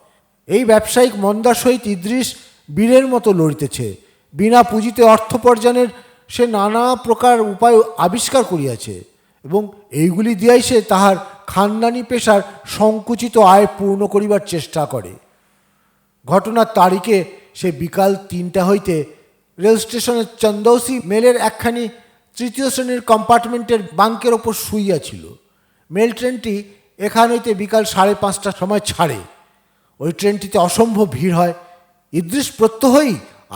এই ব্যবসায়িক মন্দার সহিত ইদ্রিস বীরের মতো লড়িতেছে। বিনা পুঁজিতে অর্থোপার্জনের সে নানা প্রকার উপায় আবিষ্কার করিয়াছে এবং এইগুলি দিয়াই সে তাহার খানদানি পেশার সংকুচিত আয় পূর্ণ করিবার চেষ্টা করে। ঘটনার তারিখে সে বিকাল 3টা হইতে রেল স্টেশনের চন্দৌসি মেলের একখানি 3য় শ্রেণীর কম্পার্টমেন্টের বাঙ্কের ওপর শুইয়াছিল। মেল ট্রেনটি এখান হইতে বিকাল 5:30টার সময় ছাড়ে। ওই ট্রেনটিতে অসম্ভব ভিড় হয়। ইদ্রিস প্রত্যহই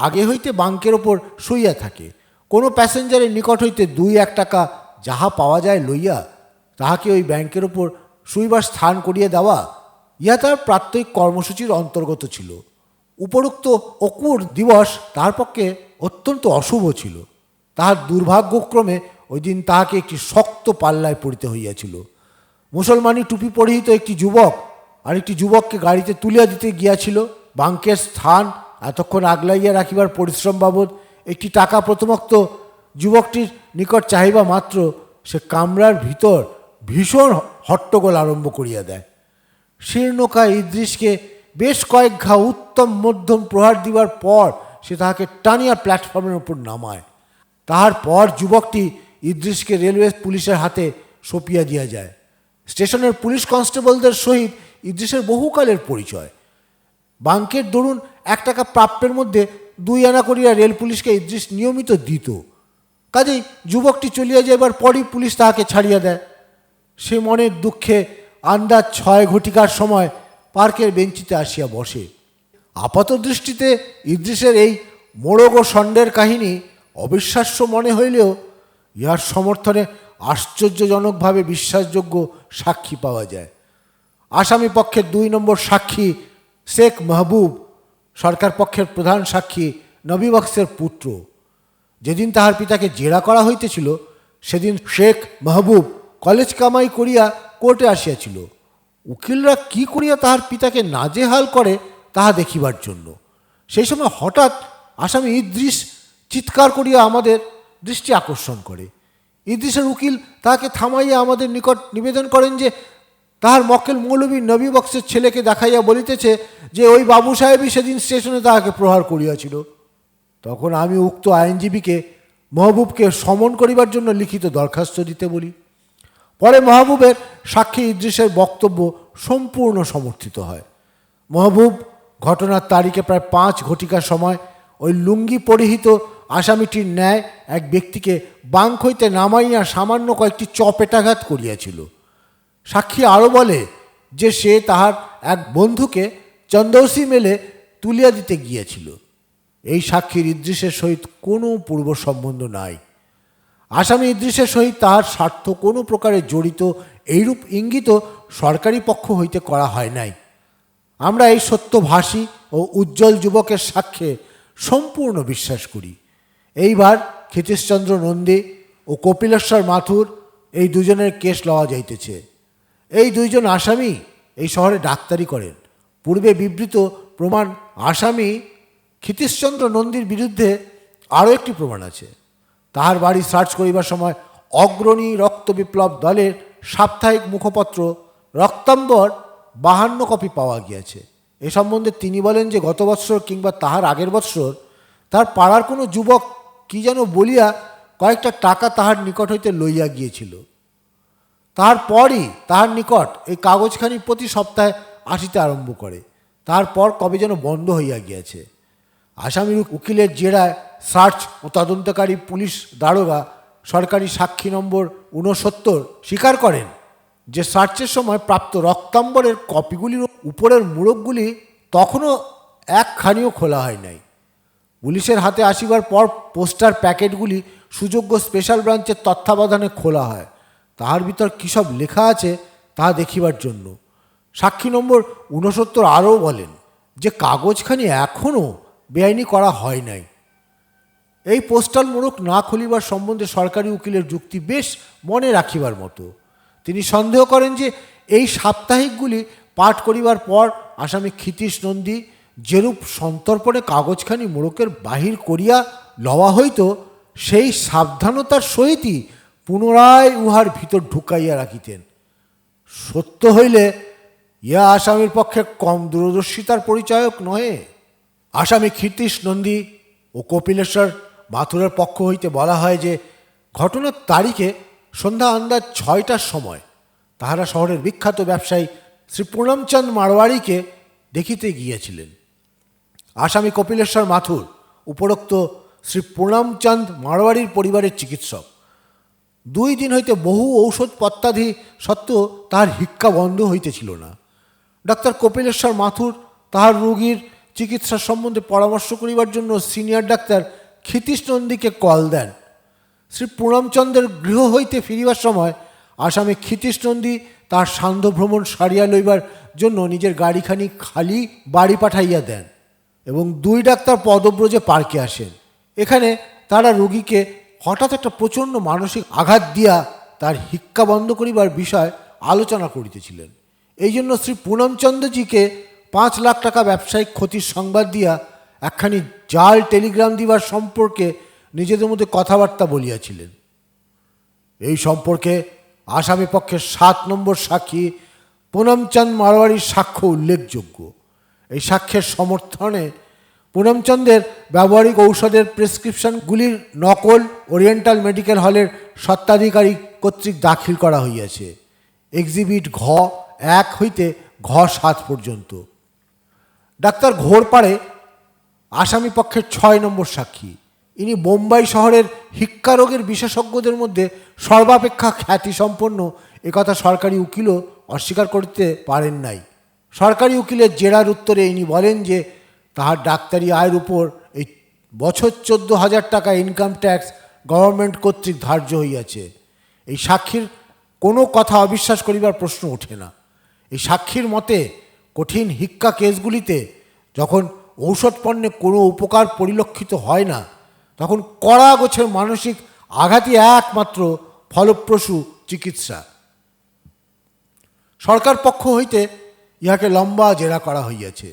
আগে হইতে বাঙ্কের ওপর শুইয়া থাকে। কোনো প্যাসেঞ্জারের নিকট হইতে 2-1 টাকা যাহা পাওয়া যায় লইয়া তাহাকে ওই ব্যাংকের ওপর শুইবার স্থান করিয়া দেওয়া ইহা তার প্রাত্যহিক কর্মসূচির অন্তর্গত ছিল। উপরোক্ত অকুর দিবস তাহার পক্ষে অত্যন্ত অশুভ ছিল। তাহার দুর্ভাগ্যক্রমে ওই দিন তাহাকে একটি শক্ত পাল্লায় পড়িতে হইয়াছিল। মুসলমানি টুপি পরিহিত একটি যুবক আর একটি যুবককে গাড়িতে তুলিয়া দিতে গিয়াছিল। বাঙ্কের স্থান এতক্ষণ আগলাইয়া রাখিবার পরিশ্রম বাবদ একটি টাকা প্রথমোক্ত যুবকটির নিকট চাহিবা মাত্র সে কামরার ভিতর ভীষণ হট্টগোল আরম্ভ করিয়া দেয়। শীর্ণকায় ইদ্রিসকে বেশ কয়েক ঘা উত্তম মধ্যম প্রহার দিবার পর সে তাহাকে টানিয়া প্ল্যাটফর্মের উপর নামায়। তাহার পর যুবকটি ইদ্রিসকে রেলওয়ে পুলিশের হাতে সঁপিয়া দিয়া যায়। স্টেশনের পুলিশ কনস্টেবলদের সহিত ইদ্রিসের বহুকালের পরিচয়। বাঙ্কের দরুন 1 টাকা প্রাপ্যের মধ্যে 2 আনা করিয়া রেল পুলিশকে ইদ্রিস নিয়মিত দিত। কাজেই যুবকটি চলিয়া যাইবার পরই পুলিশ তাহাকে ছাড়িয়া দেয়। সে মনের দুঃখে আন্দাজ 6 ঘটিকার সময় পার্কের বেঞ্চিতে আসিয়া বসে। আপাত দৃষ্টিতে ইদ্রিসের এই মোড়গ ও ষণ্ডের কাহিনী অবিশ্বাস্য মনে হইলেও ইহার সমর্থনে আশ্চর্যজনকভাবে বিশ্বাসযোগ্য সাক্ষী পাওয়া যায়। আসামি পক্ষের 2 নম্বর সাক্ষী শেখ মাহবুব সরকার পক্ষের প্রধান সাক্ষী নবী বক্সের পুত্র। যেদিন তাহার পিতাকে জেরা করা হইতেছিল সেদিন শেখ মাহবুব কলেজ কামাই করিয়া কোর্টে আসিয়াছিল উকিলরা কি করিয়া তাহার পিতাকে নাজেহাল করে তাহা দেখিবার জন্য। সেই সময় হঠাৎ আসামি ইদ্রিস চিৎকার করিয়া আমাদের দৃষ্টি আকর্ষণ করে। ইদ্রিসের উকিল তাহাকে থামাইয়া আমাদের নিকট নিবেদন করেন যে তাহার মক্কেল মৌলভী নবী বক্সের ছেলেকে দেখাইয়া বলিতেছে যে ওই বাবু সাহেবই সেদিন স্টেশনে তাহাকে প্রহার করিয়াছিল। তখন আমি উক্ত আইনজীবীকে মাহবুবকে সমন করিবার জন্য লিখিত দরখাস্ত দিতে বলি। পরে মাহবুবের সাক্ষী ইদ্রিসের বক্তব্য সম্পূর্ণ সমর্থিত হয়। মাহবুব ঘটনার তারিখে প্রায় 5 ঘটিকার সময় ওই লুঙ্গি পরিহিত আসামিটির ন্যায় এক ব্যক্তিকে বাঙ্ক হইতে নামাইয়া সামান্য কয়েকটি চপেটাঘাত করিয়াছিল। সাক্ষী আরও বলে যে সে তাহার এক বন্ধুকে চন্দৌসি মেলে তুলিয়া দিতে গিয়েছিল। এই সাক্ষীর ইদ্রিসের সহিত কোনো পূর্ব সম্বন্ধ নাই। আসামি ইদ্রিসের সহিত তাহার স্বার্থ কোনো প্রকারে জড়িত এইরূপ ইঙ্গিত সরকারি পক্ষ হইতে করা হয় নাই। আমরা এই সত্যভাষী ও উজ্জ্বল যুবকের সাক্ষ্যে সম্পূর্ণ বিশ্বাস করি। এইবার ক্ষিতীশচন্দ্র নন্দী ও কপিলেশ্বর মাথুর এই দুজনের কেস লওয়া যাইতেছে। এই দুইজন আসামি এই শহরে ডাক্তারি করেন। পূর্বে বিবৃত প্রমাণ আসামি ক্ষিতীশচন্দ্র নন্দীর বিরুদ্ধে আরও একটি প্রমাণ আছে। তাহার বাড়ি সার্চ করিবার সময় অগ্রণী রক্ত বিপ্লব দলের সাপ্তাহিক মুখপত্র রক্তাম্বর 52 কপি পাওয়া গিয়াছে। এ সম্বন্ধে তিনি বলেন যে গত বৎসর কিংবা তাহার আগের বৎসর তার পাড়ার কোনো যুবক কি যেন বলিয়া কয়েকটা টাকা তাহার নিকট হইতে লইয়া গিয়েছিল। তাহার পরই তাহার নিকট এই কাগজখানি প্রতি সপ্তাহে আসিতে আরম্ভ করে। তারপর কবে যেন বন্ধ হইয়া গিয়াছে। আসামির উকিলের জেরায় সার্চ ও তদন্তকারী পুলিশ দারোগা সরকারি সাক্ষী নম্বর 69 স্বীকার করেন যে সার্চের সময় প্রাপ্ত রক্তাম্বরের কপিগুলির উপরের মোড়কগুলি তখনও একখানিও খোলা হয় নাই। পুলিশের হাতে আসিবার পর পোস্টার প্যাকেটগুলি সুযোগ্য স্পেশাল ব্রাঞ্চের তত্ত্বাবধানে খোলা হয়। তাহার ভিতর কী সব লেখা আছে তা দেখিবার জন্য। সাক্ষী নম্বর 69 আরও বলেন যে কাগজখানি এখনও বেআইনি করা হয় নাই। এই পোস্টাল মোড়ক না খুলিবার সম্বন্ধে সরকারি উকিলের যুক্তি বেশ মনে রাখিবার মতো। তিনি সন্দেহ করেন যে এই সাপ্তাহিকগুলি পাঠ করিবার পর আসামি ক্ষিতীশ নন্দী যেরূপ সন্তর্পণে কাগজখানি মোড়কের বাহির করিয়া লওয়া হইত সেই সাবধানতার সহিতই পুনরায় উহার ভিতর ঢুকাইয়া রাখিতেন। সত্য হইলে ইহা আসামির পক্ষে কম দূরদর্শিতার পরিচায়ক নহে। আসামি ক্ষিতীশ নন্দী ও কপিলেশ্বর মাথুরের পক্ষ হইতে বলা হয় যে ঘটনার তারিখে সন্ধ্যা আন্দাজ 6টার সময় তাহারা শহরের বিখ্যাত ব্যবসায়ী শ্রী পুনমচন্দ মারওয়াড়িকে দেখিতে গিয়েছিলেন। আসামি কপিলেশ্বর মাথুর উপরোক্ত শ্রী পুনমচন্দ মারওয়াড়ির পরিবারের চিকিৎসক। 2 দিন হইতে বহু ঔষধ পত্যাদি সত্ত্বেও তাহার হিক্কা বন্ধ হইতেছিল না। ডাক্তার কপিলেশ্বর মাথুর তাহার রোগীর চিকিৎসা সম্বন্ধে পরামর্শ করিবার জন্য সিনিয়র ডাক্তার ক্ষিতীশ নন্দীকে কল দেন। শ্রী পুনমচন্দ্রের গৃহ হইতে ফিরিবার সময় আসামি ক্ষিতীশ নন্দী তার সান্ধ্য ভ্রমণ সারিয়া লইবার জন্য নিজের গাড়িখানি খালি বাড়ি পাঠাইয়া দেন এবং 2 ডাক্তার পদব্রজে পার্কে আসেন। এখানে তারা রোগীকে হঠাৎ একটা প্রচণ্ড মানসিক আঘাত দিয়া তার হিক্কা বন্ধ করিবার বিষয় আলোচনা করিতেছিলেন। এই জন্য শ্রী পুনমচন্দ্রজিকে 5 লাখ টাকা ব্যবসায়িক ক্ষতির সংবাদ দিয়া একখানি জাল টেলিগ্রাম দিবার সম্পর্কে নিজেদের মধ্যে কথাবার্তা বলিয়াছিলেন। এই সম্পর্কে আসামি পক্ষের 7 নম্বর সাক্ষী পুনমচন্দ মারওয়াড়ির সাক্ষ্য উল্লেখযোগ্য। এই সাক্ষ্যের সমর্থনে পুনমচন্দের ব্যবহারিক ঔষধের প্রেসক্রিপশনগুলির নকল ওরিয়েন্টাল মেডিকেল হলের স্বত্বাধিকারী কর্তৃক দাখিল করা হইয়াছে, এক্সিবিট ঘ 1 হইতে ঘ 7 পর্যন্ত। ডাক্তার ঘোরপাড়ে আসামি পক্ষের 6 নম্বর সাক্ষী। ইনি বোম্বাই শহরের হিক্কা রোগের বিশেষজ্ঞদের মধ্যে সর্বাপেক্ষা খ্যাতিসম্পন্ন, একথা সরকারি উকিলও অস্বীকার করতে পারেন নাই। সরকারি উকিলের জেরার উত্তরে ইনি বলেন যে তাহার ডাক্তারি আয়ের উপর এই বছর 14,000 টাকা ইনকাম ট্যাক্স গভর্নমেন্ট কর্তৃক ধার্য হইয়াছে। এই সাক্ষীর কোনো কথা অবিশ্বাস করিবার প্রশ্ন ওঠে না। এই সাক্ষীর মতে কঠিন হিক্কা কেসগুলিতে যখন ঔষধ পণ্যে কোনো উপকার পরিলক্ষিত হয় না, তখন কড়া গোছের মানসিক আঘাতই একমাত্র ফলপ্রসূ চিকিৎসা। সরকার পক্ষ হইতে ইহাকে লম্বা জেরা করা হইয়াছে।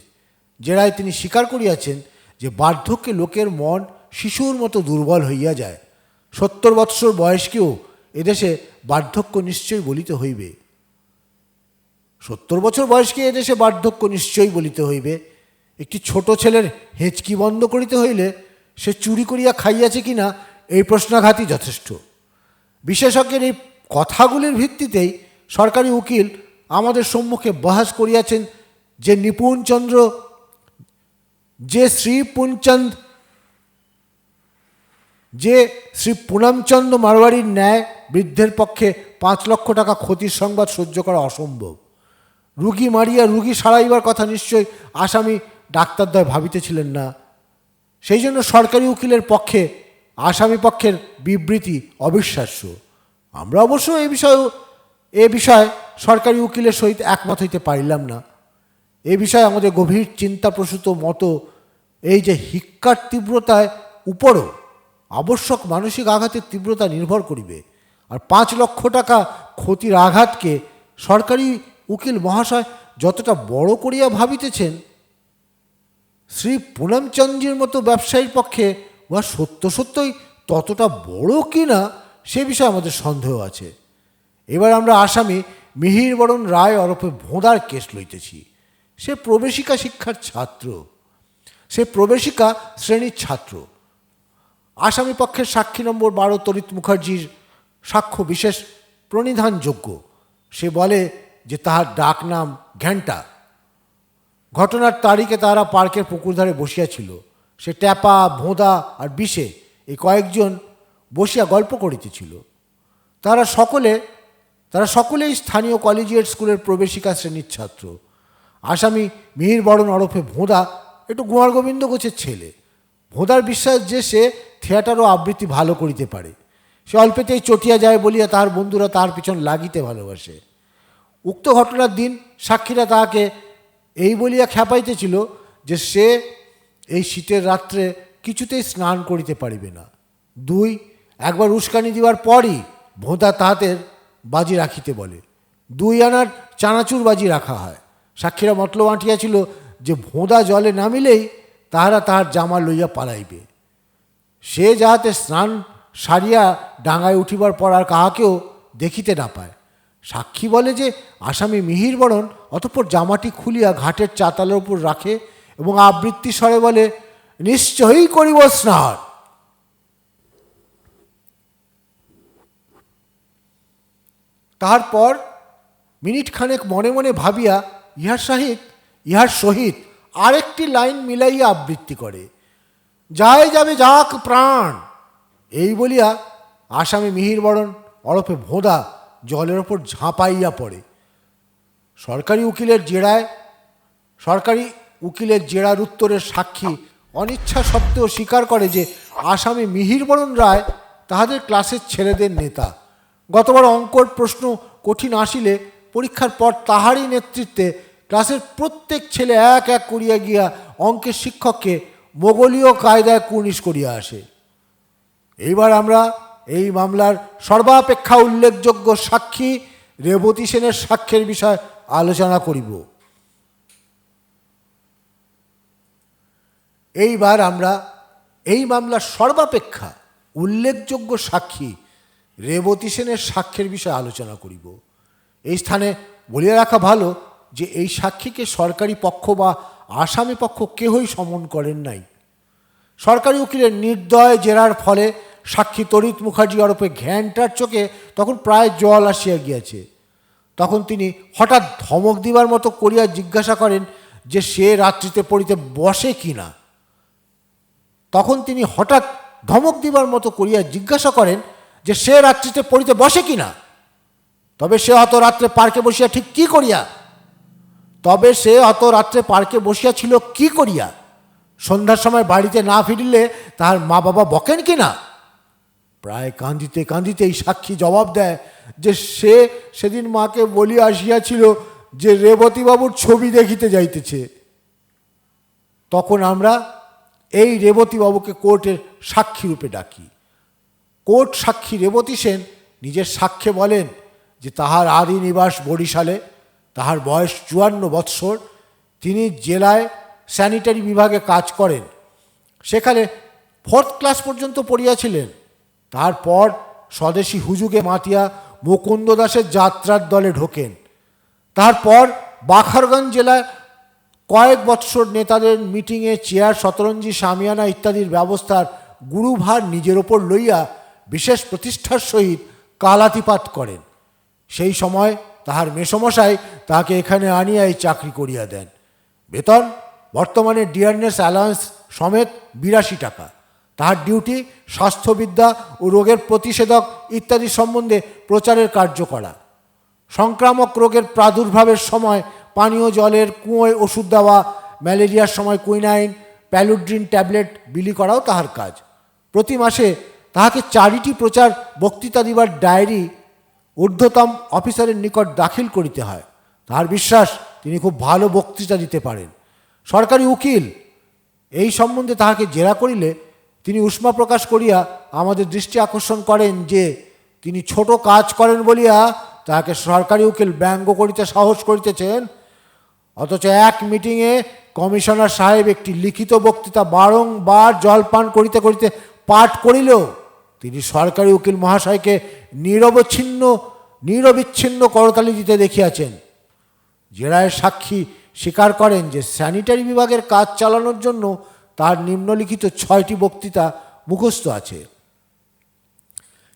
জেরায় তিনি স্বীকার করিয়াছেন যে বার্ধক্যে লোকের মন শিশুর মতো দুর্বল হইয়া যায়। 70 বৎসর বয়সকেও এদেশে বার্ধক্য নিশ্চয়ই বলিতে হইবে। 70 বছর বয়সকে এদেশে বার্ধক্য নিশ্চয়ই বলিতে হইবে। একটি ছোট ছেলের হেঁচকি বন্ধ করিতে হইলে সে চুরি করিয়া খাইয়াছে কিনা এই প্রশ্নাঘাতই যথেষ্ট। বিশেষজ্ঞের এই কথাগুলির ভিত্তিতেই সরকারি উকিল আমাদের সম্মুখে বহাস করিয়াছেন যে নিপুণচন্দ্র শ্রী পুনমচন্দ মারওয়াড়ির ন্যায় বৃদ্ধের পক্ষে 5 লক্ষ টাকা ক্ষতির সংবাদ সহ্য করা অসম্ভব। রুগী মারিয়া রুগী সারাইবার কথা নিশ্চয়ই আসামি ডাক্তারদ্বয় ভাবিতেছিলেন না। সেই জন্য সরকারি উকিলের পক্ষে আসামি পক্ষের বিবৃতি অবিশ্বাস্য। আমরা অবশ্য এ বিষয়ে সরকারি উকিলের সহিত একমত হইতে পারিলাম না। এ বিষয়ে আমাদের গভীর চিন্তাপ্রসূত মতো এই যে হিক্কার তীব্রতায় উপরও আবশ্যক মানসিক আঘাতের তীব্রতা নির্ভর করিবে। আর 5 লক্ষ টাকা ক্ষতির আঘাতকে সরকারি উকিল মহাশয় যতটা বড় করিয়া ভাবিতেছেন, শ্রী পুনমচন্দ্রের মতো ব্যবসায়ীর পক্ষে উহা সত্যই ততটা বড় কি না সে বিষয়ে আমাদের সন্দেহ আছে। এবার আমরা আসামি মিহিরবরণ রায় ওরফে ভোঁদার কেস লইতেছি। সে প্রবেশিকা শিক্ষার ছাত্র, সে প্রবেশিকা শ্রেণীর ছাত্র। আসামি পক্ষের সাক্ষী নম্বর 12 তরিত মুখার্জির সাক্ষ্য বিশেষ প্রণিধানযোগ্য। সে বলে যে তাহার ডাক নাম ঘ্যান্টা। ঘটনার তারিখে তারা পার্কের পুকুর ধারে বসিয়াছিল। সে ট্যাপা, ভোঁদা আর বিশে এই কয়েকজন বসিয়া গল্প করিতেছিল। তারা সকলেই স্থানীয় কলেজিয়েট স্কুলের প্রবেশিকা শ্রেণীর ছাত্র। আসামি মিহিরবরণ ওরফে ভোঁদা একটু গোয়ার গোবিন্দ গোছের ছেলে। ভোঁদার বিশ্বাস যে সে থিয়েটার ও আবৃত্তি ভালো করিতে পারে। সে অল্পেতেই চটিয়া যায় বলিয়া তাহার বন্ধুরা তার পিছন লাগিতে ভালোবাসে। উক্ত ঘটনার দিন সাক্ষীরা তাহাকে এই বলিয়া খেপাইতেছিল যে সে এই শীতের রাত্রে কিছুতেই স্নান করিতে পারিবে না। 2, একবার উস্কানি দিবার পরই ভোঁদা তাহাদের বাজি রাখিতে বলে। 2 আনার চানাচুর বাজি রাখা হয়। সাক্ষীরা মতলব আঁটিয়াছিল যে ভোঁদা জলে নামিলেই তাহারা তাহার জামা লইয়া পালাইবে। সে যাহাতে স্নান সারিয়া ডাঙায় উঠিবার পর আর কাহাকেও দেখিতে না পায়। সাক্ষী বলে যে আসামি মিহিরবরণ অতঃপর জামাটি খুলিয়া ঘাটের চাতালের উপর রাখে এবং আবৃত্তি স্বরে বলে, নিশ্চয়ই করিব স্নান। তাহার পর মিনিট খানেক মনে মনে ভাবিয়া ইহার সহিত আরেকটি লাইন মিলাইয়া আবৃত্তি করে, যায় যাবে যাক প্রাণ। এই বলিয়া আসামি মিহিরবরণ ওরফে ভোঁদা জলের ওপর ঝাঁপাইয়া পড়ে। সরকারি উকিলের জেরার উত্তরের সাক্ষী অনিচ্ছা সত্ত্বেও স্বীকার করে যে আসামি মিহিরবরণ রায় তাহাদের ক্লাসের ছেলেদের নেতা। গতবার অঙ্কর প্রশ্ন কঠিন আসিলে পরীক্ষার পর তাহারই নেতৃত্বে ক্লাসের প্রত্যেক ছেলে এক এক করিয়া গিয়া অঙ্কের শিক্ষককে মোগলীয় কায়দায় কুর্নিশ করিয়া আসে। এইবার আমরা এই মামলার সর্বাপেক্ষা উল্লেখযোগ্য সাক্ষী রেবতী সেনের সাক্ষ্যের বিষয় আলোচনা করিব। এইবার আমরা এই মামলার সর্বাপেক্ষা উল্লেখযোগ্য সাক্ষী রেবতী সেনের সাক্ষ্যের বিষয়ে আলোচনা করিব। এই স্থানে বলিয়া রাখা ভালো যে এই সাক্ষীকে সরকারি পক্ষ বা আসামি পক্ষ কেহই সমন করেন নাই। সরকারি উকিলের নির্দয় জেরার ফলে সাক্ষী তরিত মুখার্জি ওরফে ঘ্যান্টার চোখে তখন প্রায় জল আসিয়া গিয়াছে। তখন তিনি হঠাৎ ধমক দিবার মতো করিয়া জিজ্ঞাসা করেন যে সে রাত্রিতে পড়িতে বসে কি না। তবে সে অত রাত্রে পার্কে বসিয়া ঠিক কি করিয়া? ছিল কি করিয়া? সন্ধ্যার সময় বাড়িতে না ফিরিলে তাহার মা বাবা বকেন কি না? প্রায় কাঁদিতে কাঁদিতে এই সাক্ষী জবাব দেয় যে সে সেদিন মাকে বলিয়া আসিয়াছিল যে রেবতীবাবুর ছবি দেখিতে যাইতেছে। তখন আমরা এই রেবতীবাবুকে কোর্টের সাক্ষী রূপে ডাকি। কোর্ট সাক্ষী রেবতী সেন নিজের সাক্ষ্যে বলেন যে তাহার আদি নিবাস বরিশালে, তাহার বয়স 54 বৎসর। তিনি জেলায় স্যানিটারি বিভাগে কাজ করেন। সেখানে 4th ক্লাস পর্যন্ত পড়িয়াছিলেন। তারপর স্বদেশী হুজুগে মাতিয়া মুকুন্দ দাসের যাত্রার দলে ঢোকেন। তারপর বাখারগঞ্জ জেলায় কয়েক বৎসর নেতাদের মিটিংয়ে চেয়ার, শতরঞ্জি, সামিয়ানা ইত্যাদির ব্যবস্থার গুরুভার নিজের ওপর লইয়া বিশেষ প্রতিষ্ঠার সহিত কালাতিপাত করেন। সেই সময় তাহার মেসমশাই তাহাকে এখানে আনিয়া এই চাকরি করিয়া দেন। বেতন বর্তমানে ডিয়ারনেস অ্যালাউন্স সমেত 82 টাকা। তাহার ডিউটি স্বাস্থ্যবিদ্যা ও রোগের প্রতিষেধক ইত্যাদি সম্বন্ধে প্রচারের কার্য করা। সংক্রামক রোগের প্রাদুর্ভাবের সময় পানীয় জলের কুঁয়োয় ওষুধ দেওয়া, ম্যালেরিয়ার সময় কুইনাইন, প্যালুড্রিন ট্যাবলেট বিলি করাও তাহার কাজ। প্রতি মাসে তাহাকে 4টি প্রচার বক্তৃতা দিবার ডায়েরি ঊর্ধ্বতম অফিসারের নিকট দাখিল করিতে হয়। তাহার বিশ্বাস তিনি খুব ভালো বক্তৃতা দিতে পারেন। সরকারি উকিল এই সম্বন্ধে তাহাকে জেরা করিলে তিনি উষ্মা প্রকাশ করিয়া আমাদের দৃষ্টি আকর্ষণ করেন যে তিনি ছোট কাজ করেন বলিয়া তাহাকে সরকারি উকিল ব্যঙ্গ করিতে সাহস করিতেছেন। অথচ এক মিটিংয়ে কমিশনার সাহেব একটি লিখিত বক্তৃতা বারংবার জলপান করিতে করিতে পাঠ করিলেও তিনি সরকারি উকিল মহাশয়কে নিরবিচ্ছিন্ন করতালি দিতে দেখিয়াছেন। জেরায়ের সাক্ষী স্বীকার করেন যে স্যানিটারি বিভাগের কাজ চালানোর জন্য তার নিম্নলিখিত 6টি বক্তৃতা মুখস্থ আছে।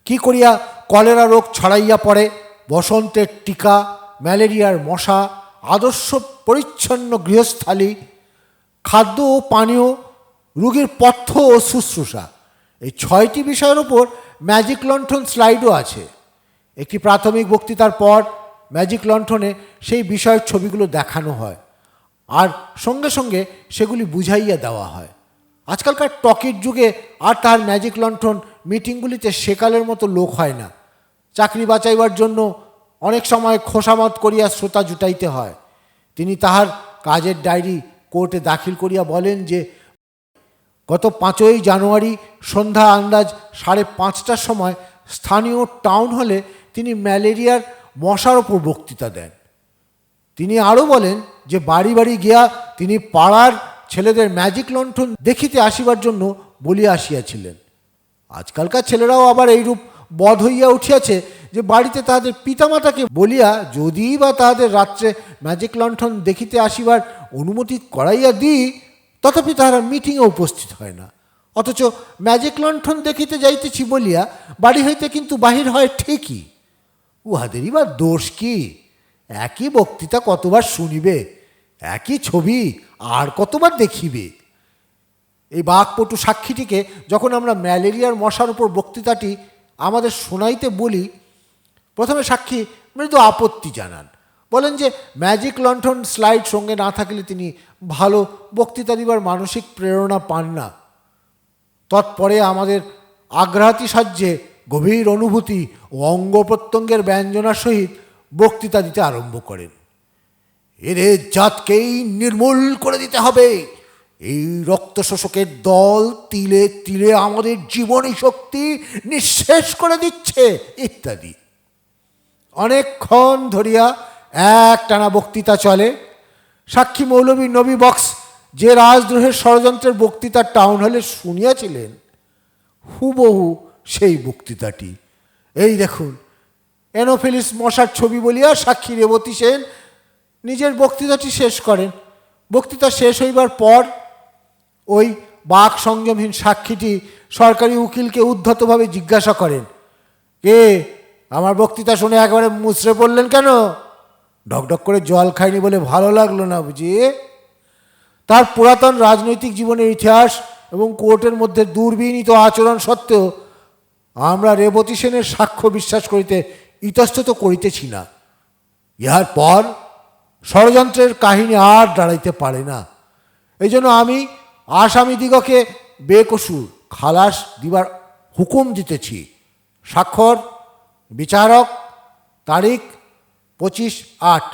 কি করিয়া কলেরা রোগ ছড়াইয়া পড়ে, বসন্তের টিকা, ম্যালেরিয়ার মশা, আদর্শ পরিচ্ছন্ন গৃহস্থালী, খাদ্য ও পানীয়, রোগীর পথ্য ও শুশ্রূষা, এই 6টি বিষয়ের উপর ম্যাজিক লণ্ঠন স্লাইডও আছে। একটি প্রাথমিক বক্তৃতার পর ম্যাজিক লণ্ঠনে সেই বিষয়ের ছবিগুলো দেখানো হয় আর সঙ্গে সঙ্গে সেগুলি বুঝাইয়া দেওয়া হয়। আজকালকার টকির যুগে আর তার ম্যাজিক লণ্ঠন মিটিংগুলিতে সেকালের মতো লোক হয় না। চাকরি বাঁচাইবার জন্য অনেক সময় খোসামত করিয়া শ্রোতা জুটাইতে হয়। তিনি তাহার কাজের ডায়েরি কোর্টে দাখিল করিয়া বলেন যে গত 5ই জানুয়ারি সন্ধ্যা আন্দাজ 5:30টার সময় স্থানীয় টাউন হলে তিনি ম্যালেরিয়ার মশার ওপর বক্তৃতা দেন। তিনি আরও বলেন যে বাড়ি বাড়ি গিয়া তিনি পাড়ার ছেলেদের ম্যাজিক লণ্ঠন দেখিতে আসিবার জন্য বলিয়া আসিয়াছিলেন। আজকালকার ছেলেরাও আবার এইরূপ বধ হইয়া উঠিয়াছে যে বাড়িতে তাহাদের পিতামাতাকে বলিয়া যদি বা তাহাদের রাত্রে ম্যাজিক লণ্ঠন দেখিতে আসিবার অনুমতি করাইয়া দিই, তথাপি তাহারা মিটিংয়ে উপস্থিত হয় না। অথচ ম্যাজিক লণ্ঠন দেখিতে যাইতেছি বলিয়া বাড়ি হইতে কিন্তু বাহির হয় ঠিকই। উহাদেরই বা দোষ কি? একই বক্তৃতা কতবার শুনিবে, একই ছবি আর কতবার দেখিবে। এই বাকপটু সাক্ষীটিকে যখন আমরা ম্যালেরিয়ার মশার উপর বক্তৃতাটি আমাদের শোনাইতে বলি, প্রথমে সাক্ষী মৃদু আপত্তি জানান, বলেন যে ম্যাজিক লণ্ঠন স্লাইড সঙ্গে না থাকলে তিনি ভালো বক্তৃতা দিবার মানসিক প্রেরণা পান না। তৎপরে আমাদের আগ্রাহী সাহায্যে গভীর অনুভূতি ও অঙ্গ প্রত্যঙ্গের ব্যঞ্জনার সহিত বক্তৃতা দিতে আরম্ভ করেন। এদের জাতকেই নির্মূল করে দিতে হবে, এই রক্ত শোষকের দল তিলে তিলে আমাদের জীবনী শক্তি নিঃশেষ করে দিচ্ছে ইত্যাদি। অনেকক্ষণ ধরিয়া একটানা বক্তৃতা চলে। সাক্ষী মৌলভী নবী বক্স যে রাজদ্রোহের ষড়যন্ত্রের বক্তৃতা টাউন হলে শুনিয়াছিলেন, হুবহু সেই বক্তৃতাটি। এই দেখুন, এনোফিলিস মশার ছবি বলিয়া সাক্ষী রেবতী সেন নিজের বক্তৃতাটি শেষ করেন। বক্তৃতা শেষ হইবার পর ওই বাক সংযমহীন সাক্ষীটি সরকারি উকিলকে উদ্ধতভাবে জিজ্ঞাসা করেন, কে আমার বক্তৃতা শুনে একেবারে মুচড়ে পড়লেন কেন? ঢকঢক করে জল খায়নি বলে ভালো লাগলো না বুঝি? তার পুরাতন রাজনৈতিক জীবনের ইতিহাস এবং কোর্টের মধ্যে দুর্বিনীত আচরণ সত্ত্বেও আমরা রেবতী সেনের সাক্ষ্য বিশ্বাস করিতে ইতস্তত করিতেছি না। ইহার পর ষড়যন্ত্রের কাহিনী আর দাঁড়াইতে পারে না। এই জন্য আমি আসামিদিগকে বেকসুর খালাস দিবার হুকুম দিতেছি। স্বাক্ষর বিচারক, তারিখ 25/8।